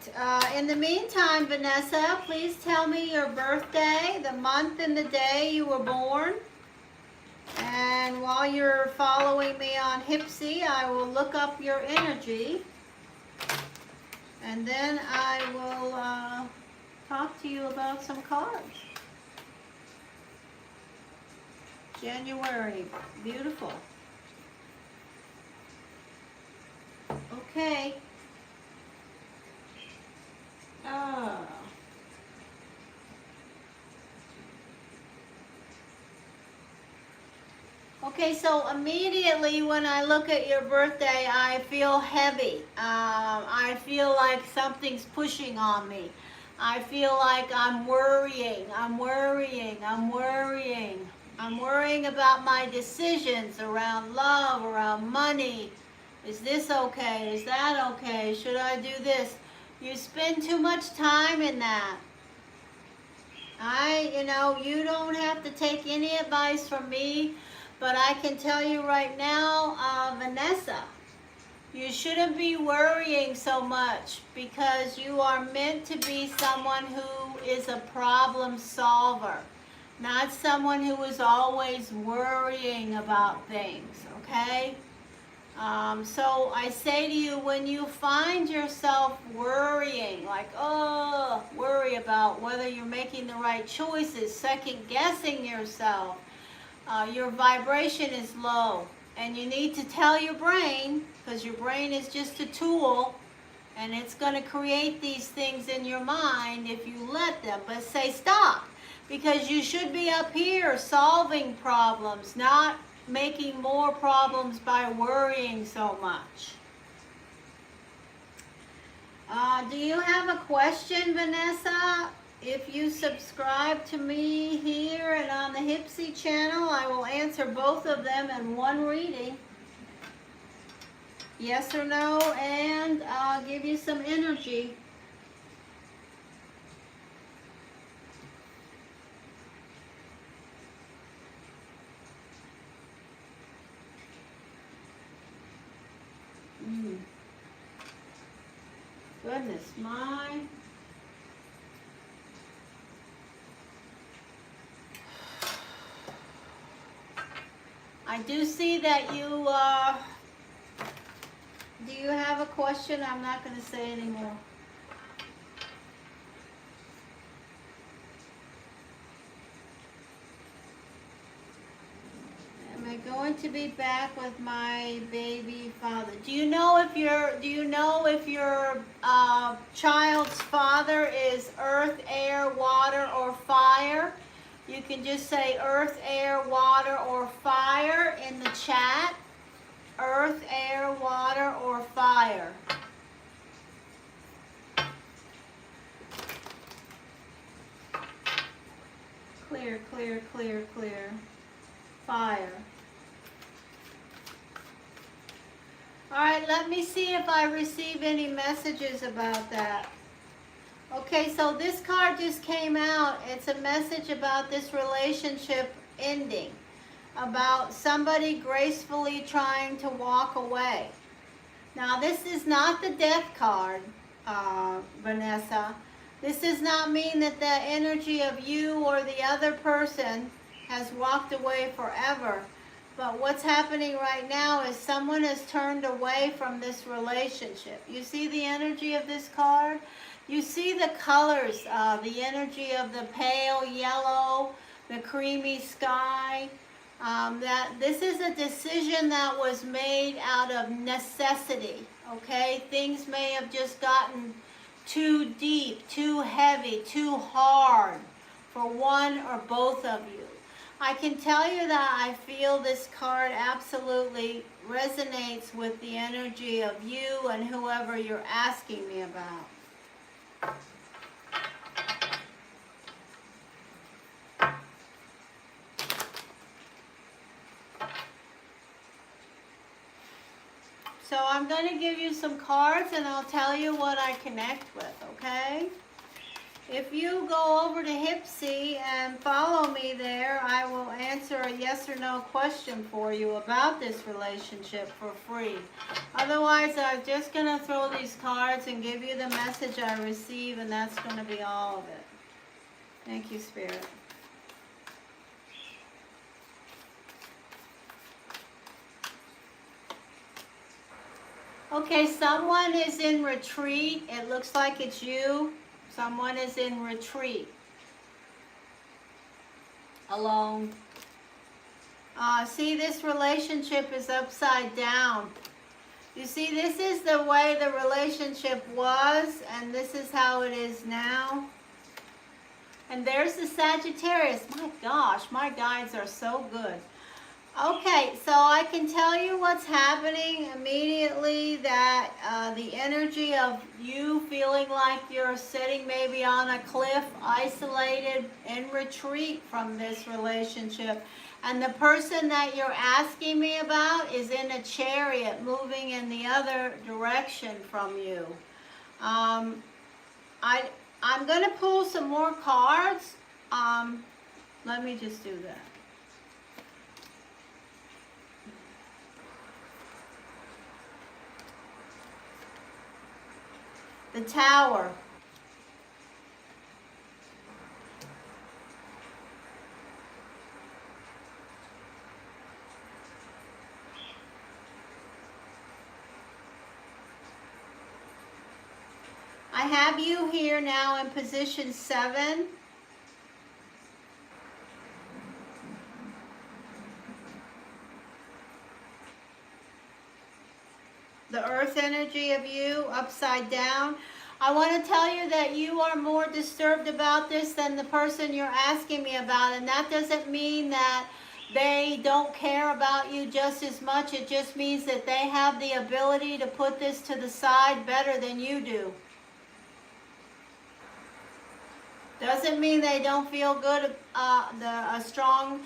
In the meantime, Vanessa, please tell me your birthday, the month and the day you were born. And while you're following me on HYPSEE, I will look up your energy. And then I will talk to you about some cards. January. Beautiful. Okay. Okay, so immediately when I look at your birthday, I feel heavy. I feel like something's pushing on me. I feel like I'm worrying. I'm worrying about my decisions around love, around money. Is this okay? Is that okay? Should I do this? You spend too much time in that. You don't have to take any advice from me, but I can tell you right now, Vanessa, you shouldn't be worrying so much because you are meant to be someone who is a problem solver, not someone who is always worrying about things, okay? So I say to you, when you find yourself worrying, like, worry about whether you're making the right choices, second guessing yourself, your vibration is low. And you need to tell your brain, because your brain is just a tool, and it's going to create these things in your mind if you let them. But say stop, because you should be up here solving problems, not making more problems by worrying so much. Do you have a question, Vanessa? If you subscribe to me here and on the HYPSEE channel, I will answer both of them in one reading. Yes or no, and I'll give you some energy. Goodness, I do see that you, do you have a question? I'm not going to say anymore. Am I going to be back with my baby father? Do you know if your child's father is earth, air, water, or fire? You can just say earth, air, water, or fire in the chat. Earth, air, water, or fire. Clear, clear, clear, clear. Fire. All right, let me see if I receive any messages about that. Okay, so this card just came out. It's a message about this relationship ending, about somebody gracefully trying to walk away. Now, this is not the death card, Vanessa. This does not mean that the energy of you or the other person has walked away forever. But what's happening right now is someone has turned away from this relationship. You see the energy of this card? You see the colors, the energy of the pale yellow, the creamy sky. That this is a decision that was made out of necessity, okay? Things may have just gotten too deep, too heavy, too hard for one or both of you. I can tell you that I feel this card absolutely resonates with the energy of you and whoever you're asking me about. So I'm going to give you some cards and I'll tell you what I connect with, okay? If you go over to HYPSEE and follow me there, I will answer a yes or no question for you about this relationship for free. Otherwise, I'm just going to throw these cards and give you the message I receive, and that's going to be all of it. Thank you, Spirit. Okay, someone is in retreat. It looks like it's you. Someone is in retreat. Alone. See, this relationship is upside down. You see, this is the way the relationship was, and this is how it is now. And there's the Sagittarius. My gosh, my guides are so good. Okay, so I can tell you what's happening immediately, that the energy of you feeling like you're sitting maybe on a cliff, isolated, in retreat from this relationship. And the person that you're asking me about is in a chariot moving in the other direction from you. I'm going to pull some more cards. Let me just do that. The Tower. I have you here now in position 7. The earth energy of you upside down. I want to tell you that you are more disturbed about this than the person you're asking me about, and that doesn't mean that they don't care about you just as much. It just means that they have the ability to put this to the side better than you do. Doesn't mean they don't feel good, a strong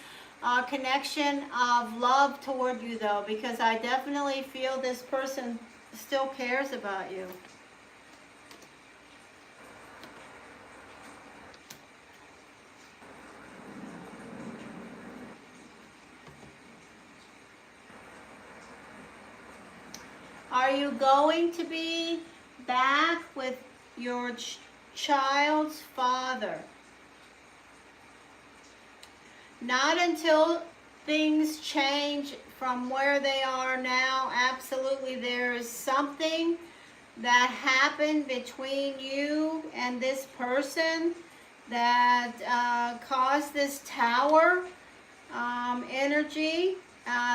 connection of love toward you, though, because I definitely feel this person still cares about you. Are you going to be back with your child's father? Not until things change from where they are now. Absolutely, there is something that happened between you and this person that caused this Tower energy.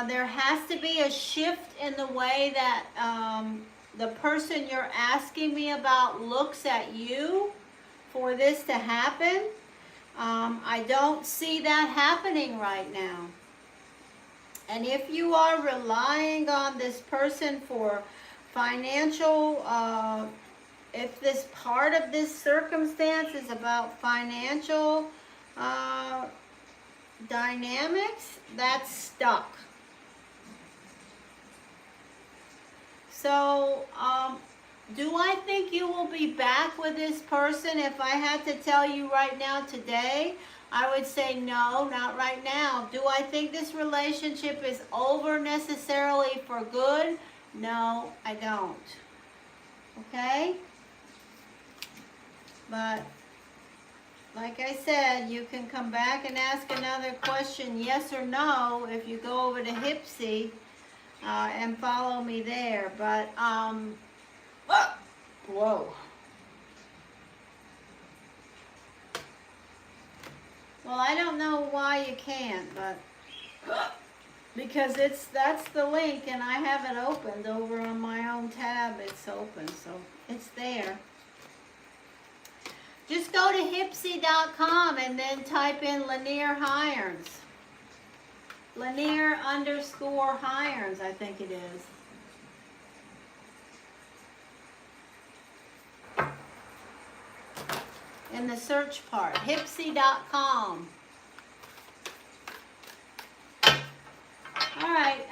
There has to be a shift in the way that the person you're asking me about looks at you for this to happen. I don't see that happening right now. And if you are relying on this person for financial, if this part of this circumstance is about financial dynamics, that's stuck. So, do I think you will be back with this person? If I had to tell you right now today, I would say no, not right now. Do I think this relationship is over necessarily for good? No, I don't. Okay? But, like I said, you can come back and ask another question, yes or no, if you go over to HYPSEE and follow me there. But, whoa. Well, I don't know why you can't, but because that's the link and I have it opened over on my own tab. It's open, so it's there. Just go to HYPSEE.com and then type in Lanier Hiorns. Lanier _ Hiorns, I think it is. In the search part, HYPSEE.com. All right,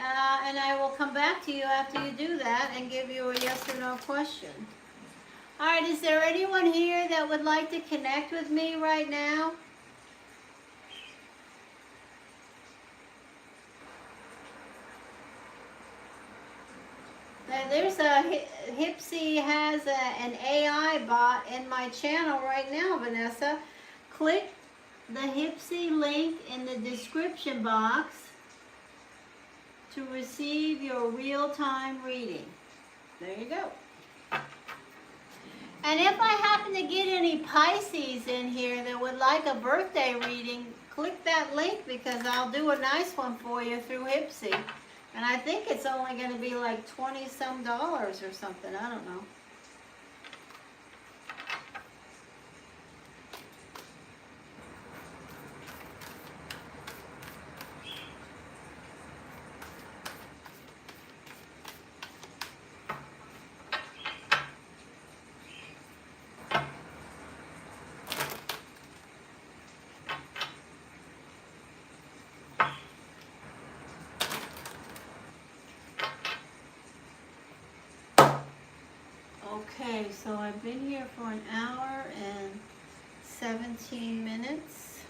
and I will come back to you after you do that and give you a yes or no question. All right, is there anyone here that would like to connect with me right now? Now, there's a HYPSEE has an AI bot in my channel right now, Vanessa. Click the HYPSEE link in the description box to receive your real-time reading. There you go. And if I happen to get any Pisces in here that would like a birthday reading, click that link because I'll do a nice one for you through HYPSEE. And I think it's only going to be like $20-some or something. I don't know. Okay, so I've been here for an hour and 17 minutes.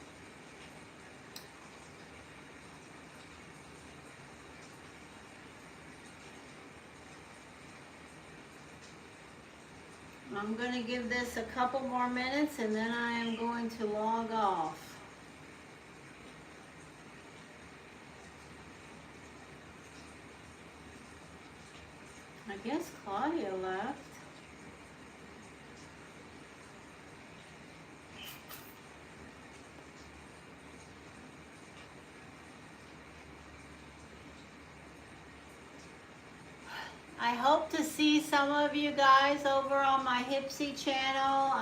I'm going to give this a couple more minutes and then I am going to log off. I guess Claudia left. I hope to see some of you guys over on my HYPSEE channel.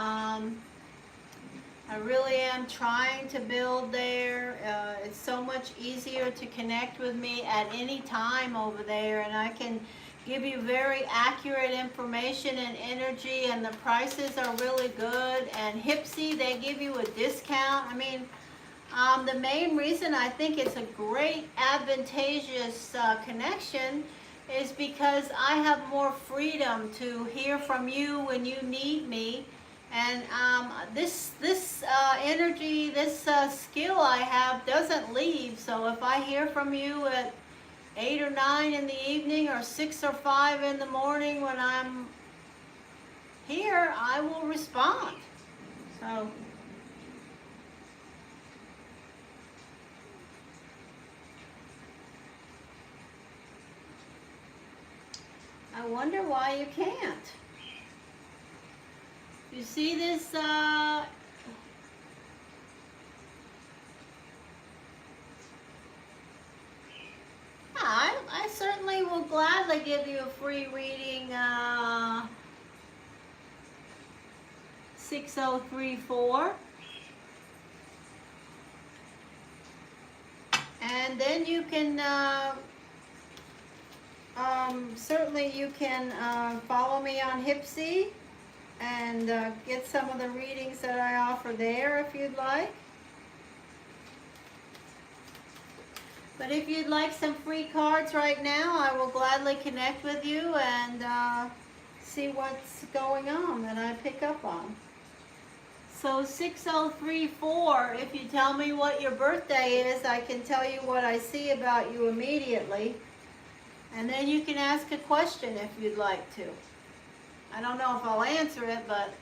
I really am trying to build there. It's so much easier to connect with me at any time over there, and I can give you very accurate information and energy, and the prices are really good. And HYPSEE, they give you a discount. I mean, the main reason I think it's a great advantageous connection is because I have more freedom to hear from you when you need me, and this energy, this skill I have doesn't leave. So if I hear from you at 8 or 9 in the evening or 6 or 5 in the morning when I'm here, I will respond. So I wonder why you can't. You see this, I certainly will gladly give you a free reading, 6034. And then you can, certainly you can follow me on HYPSEE and get some of the readings that I offer there if you'd like. But if you'd like some free cards right now, I will gladly connect with you and see what's going on that I pick up on. So 6034, if you tell me what your birthday is, I can tell you what I see about you immediately. And then you can ask a question if you'd like to. I don't know if I'll answer it, but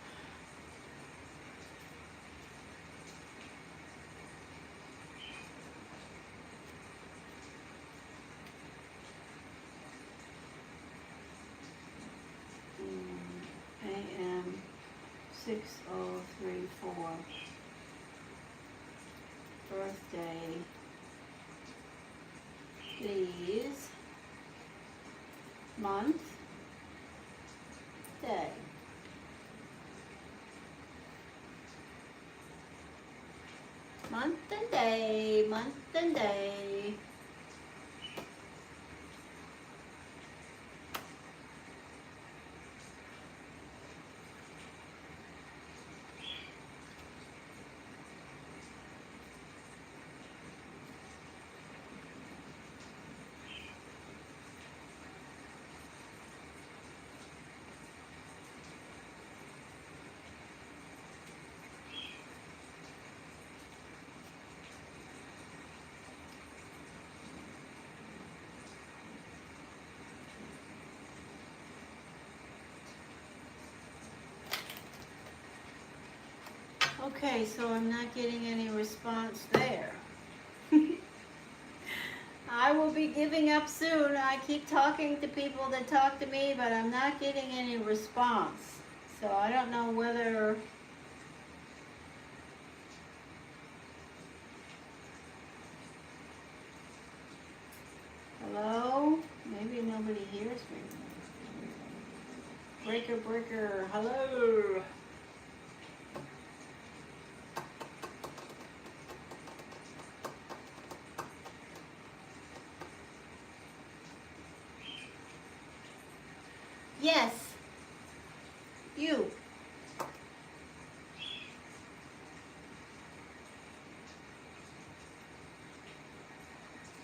AM 6034. Birthday, please. Month, day. Month and day, month and day. Okay, so I'm not getting any response there. I will be giving up soon. I keep talking to people that talk to me, but I'm not getting any response. So I don't know whether... Hello? Maybe nobody hears me. Breaker, breaker, hello? Yes. You.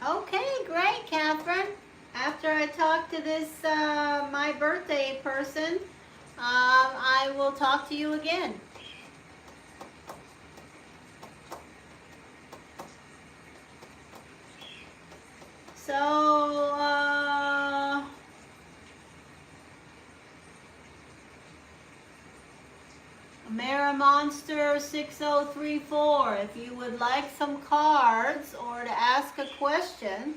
Okay, great, Catherine. After I talk to this, my birthday person, I will talk to you again. So, Mara Monster 6034, if you would like some cards or to ask a question,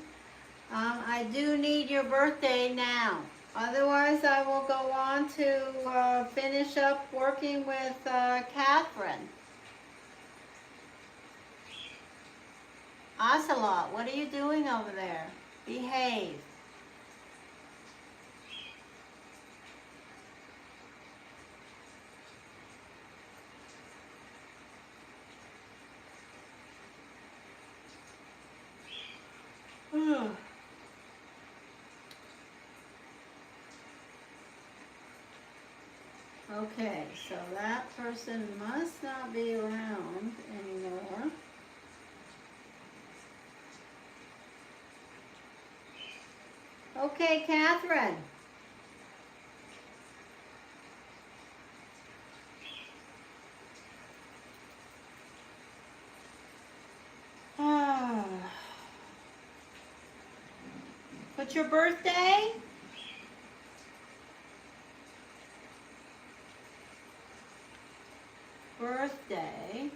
I do need your birthday now. Otherwise, I will go on to finish up working with Catherine. Ocelot, what are you doing over there? Behave. Okay, so that person must not be around anymore. Okay, Catherine. What's your birthday? Birthday.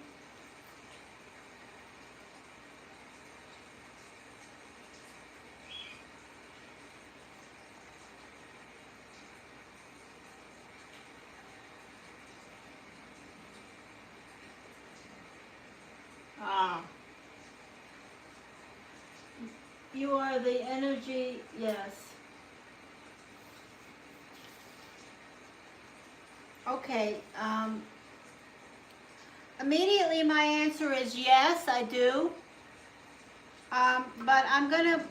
You are the energy, yes. Okay, immediately my answer is yes, I do. But I'm gonna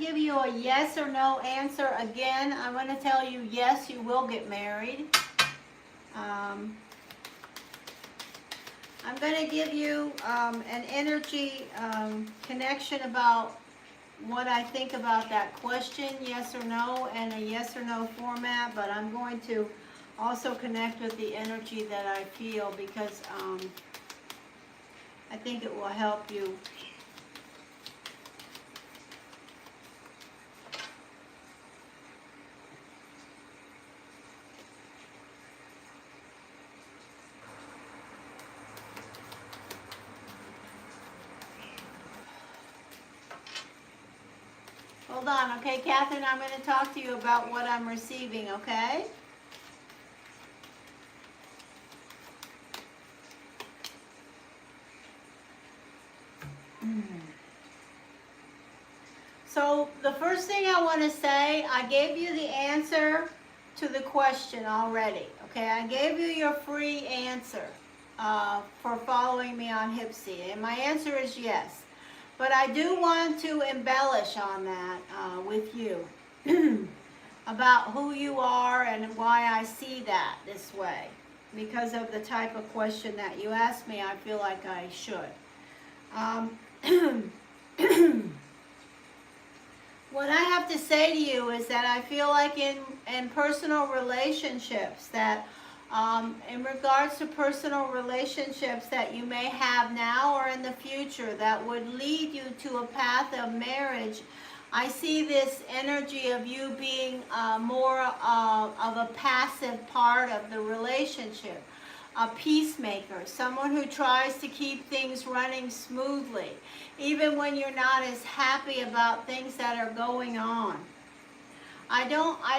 give you a yes or no answer again. I'm gonna tell you yes, you will get married. I'm going to give you an energy connection about what I think about that question, yes or no, and a yes or no format, but I'm going to also connect with the energy that I feel because I think it will help you. Hold on, okay, Catherine, I'm going to talk to you about what I'm receiving, okay? So the first thing I want to say, I gave you the answer to the question already, okay? I gave you your free answer for following me on HYPSEE, and my answer is yes. But I do want to embellish on that with you about who you are and why I see that this way. Because of the type of question that you asked me, I feel like I should. What I have to say to you is that I feel like in personal relationships that in regards to personal relationships that you may have now or in the future that would lead you to a path of marriage, I see this energy of you being more of a passive part of the relationship. a peacemaker, someone who tries to keep things running smoothly, even when you're not as happy about things that are going on. I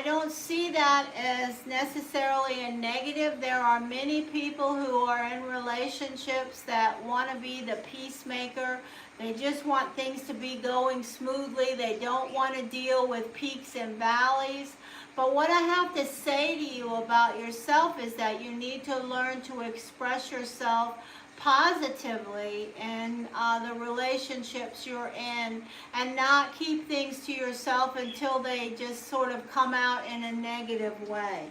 don't see that as necessarily a negative. There are many people who are in relationships that want to be the peacemaker. They just want things to be going smoothly. They don't want to deal with peaks and valleys. But what I have to say to you about yourself is that you need to learn to express yourself positively in the relationships you're in, and not keep things to yourself until they just sort of come out in a negative way.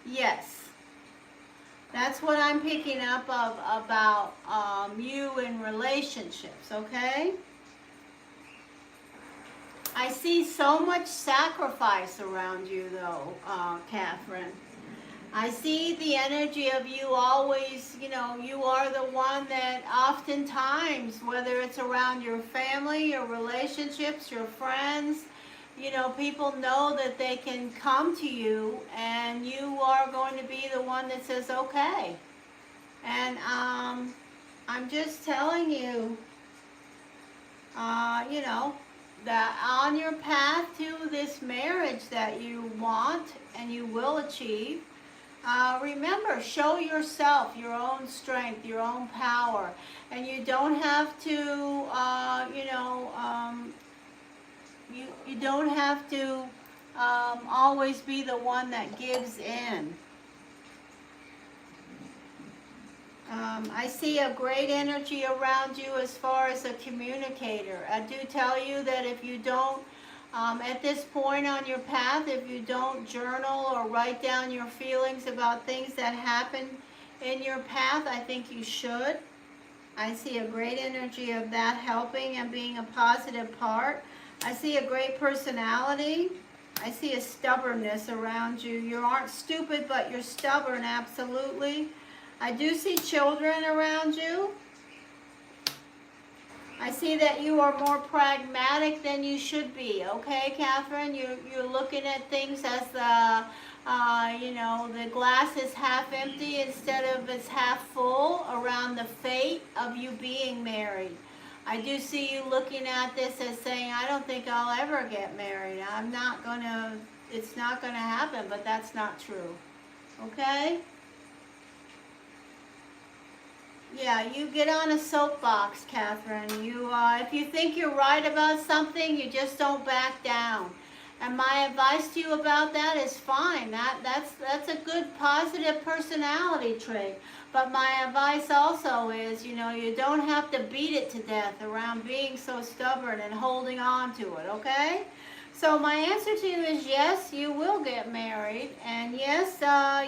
Yes, that's what I'm picking up about you in relationships, okay? I see so much sacrifice around you though, Catherine. I see the energy of you always, you know, you are the one that oftentimes, whether it's around your family, your relationships, your friends, you know, people know that they can come to you, and you are going to be the one that says, okay. And I'm just telling you, you know, that on your path to this marriage that you want and you will achieve, remember, show yourself your own strength, your own power, and you don't have to, you know, you don't have to always be the one that gives in. I see a great energy around you as far as a communicator. I do tell you that if you don't, at this point on your path, if you don't journal or write down your feelings about things that happen in your path, I think you should. I see a great energy of that helping and being a positive part. I see a great personality. I see a stubbornness around you. You aren't stupid, but you're stubborn, absolutely. I do see children around you. I see that you are more pragmatic than you should be, okay, Catherine? You're looking at things as the, you know, the glass is half empty instead of it's half full around the fate of you being married. I do see you looking at this as saying, I don't think I'll ever get married. I'm not going to, it's not going to happen, but that's not true, okay? Yeah, you get on a soapbox, Catherine. You, if you think you're right about something, you just don't back down. And my advice to you about that is fine. That's a good, positive personality trait. But my advice also is, you know, you don't have to beat it to death around being so stubborn and holding on to it, okay? So my answer to you is yes, you will get married, and yes,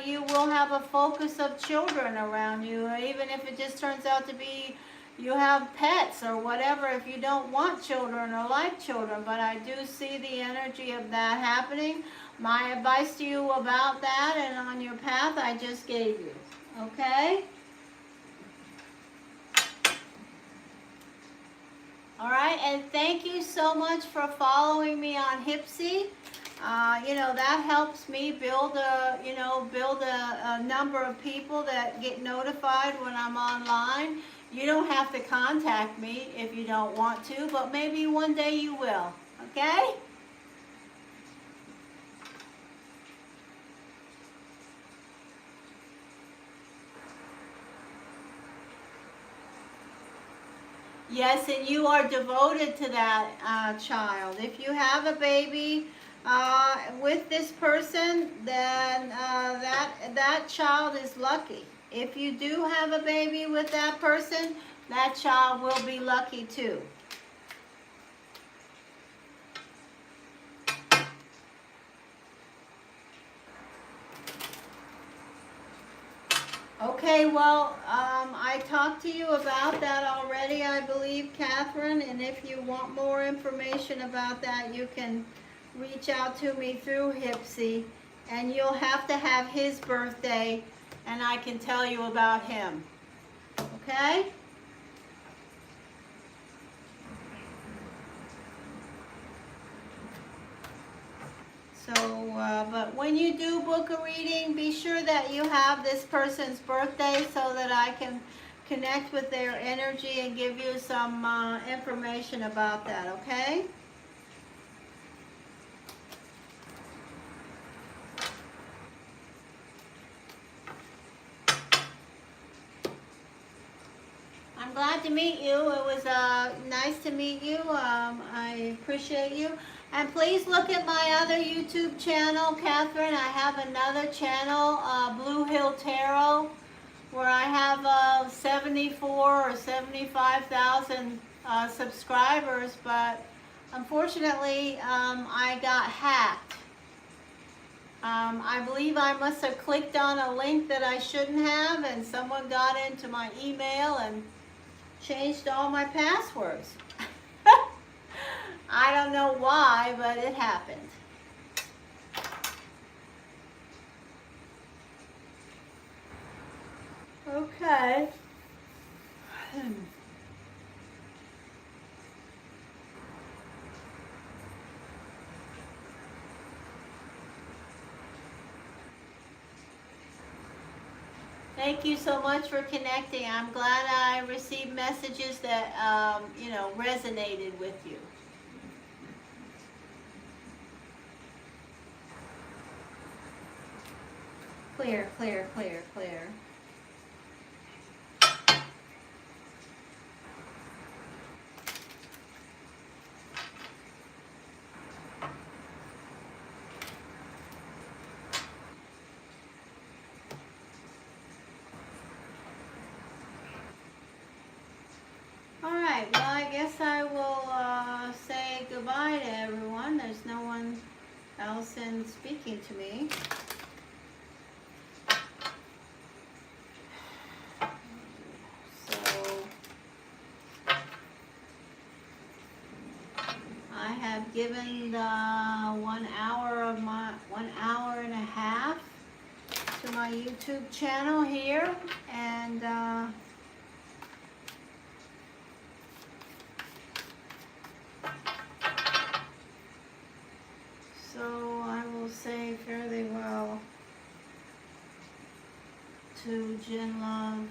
you will have a focus of children around you, even if it just turns out to be you have pets or whatever, if you don't want children or like children. But I do see the energy of that happening. My advice to you about that and on your path I just gave you, okay? All right, and thank you so much for following me on HYPSEE. You know, that helps me build a, you know, a number of people that get notified when I'm online. You don't have to contact me if you don't want to, but maybe one day you will, okay? Yes, and you are devoted to that child. If you have a baby with this person, then that child is lucky. If you do have a baby with that person, that child will be lucky too. Okay, well, I talked to you about that already, I believe, Catherine, and if you want more information about that, you can reach out to me through HYPSEE, and you'll have to have his birthday, and I can tell you about him, okay? So, but when you do book a reading, be sure that you have this person's birthday so that I can connect with their energy and give you some information about that, okay? I'm glad to meet you. It was nice to meet you. I appreciate you. And please look at my other YouTube channel, Catherine. I have another channel, Blue Hill Tarot, where I have 74 or 75,000 subscribers, but unfortunately I got hacked. I believe I must have clicked on a link that I shouldn't have, and someone got into my email and changed all my passwords. I don't know why, but it happened. Okay. Thank you so much for connecting. I'm glad I received messages that, you know, resonated with you. Clear, clear, clear, clear. Alright, well, I guess I will say goodbye to everyone. There's no one else in speaking to me. So, I have given the 1 hour of my 1 hour and a half to my YouTube channel here, and so I will say fairly well to Jen Love.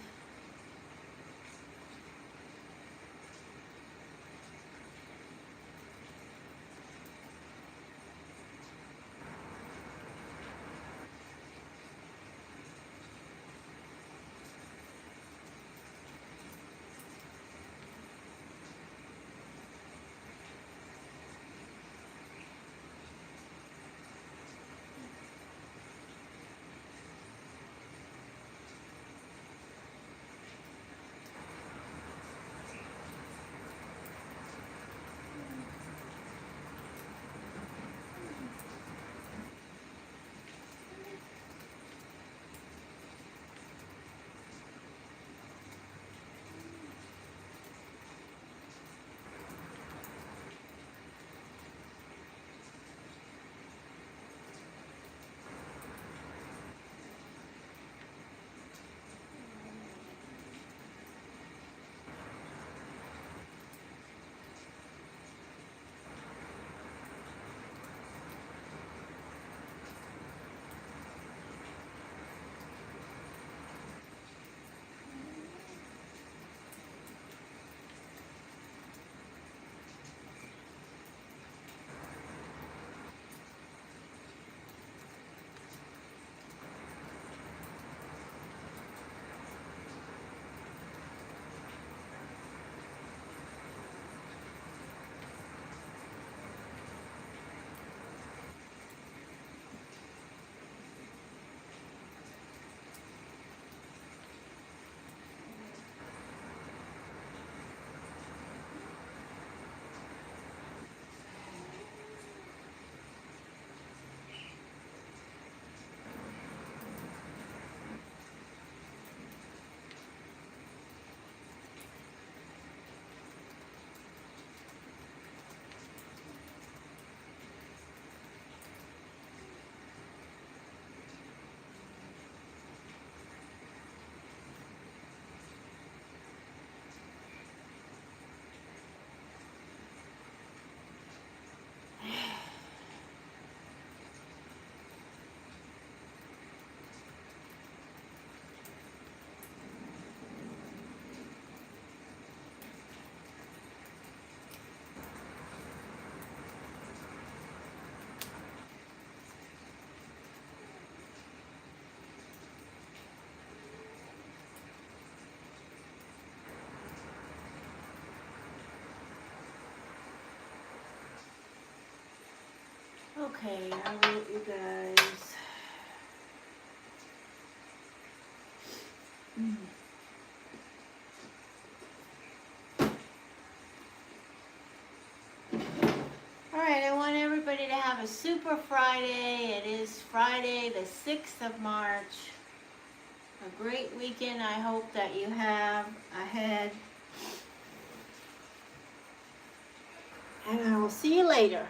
Okay, I wrote you guys. Alright, I want everybody to have a super Friday. It is Friday the 6th of March. A great weekend I hope that you have ahead. And I will see you later.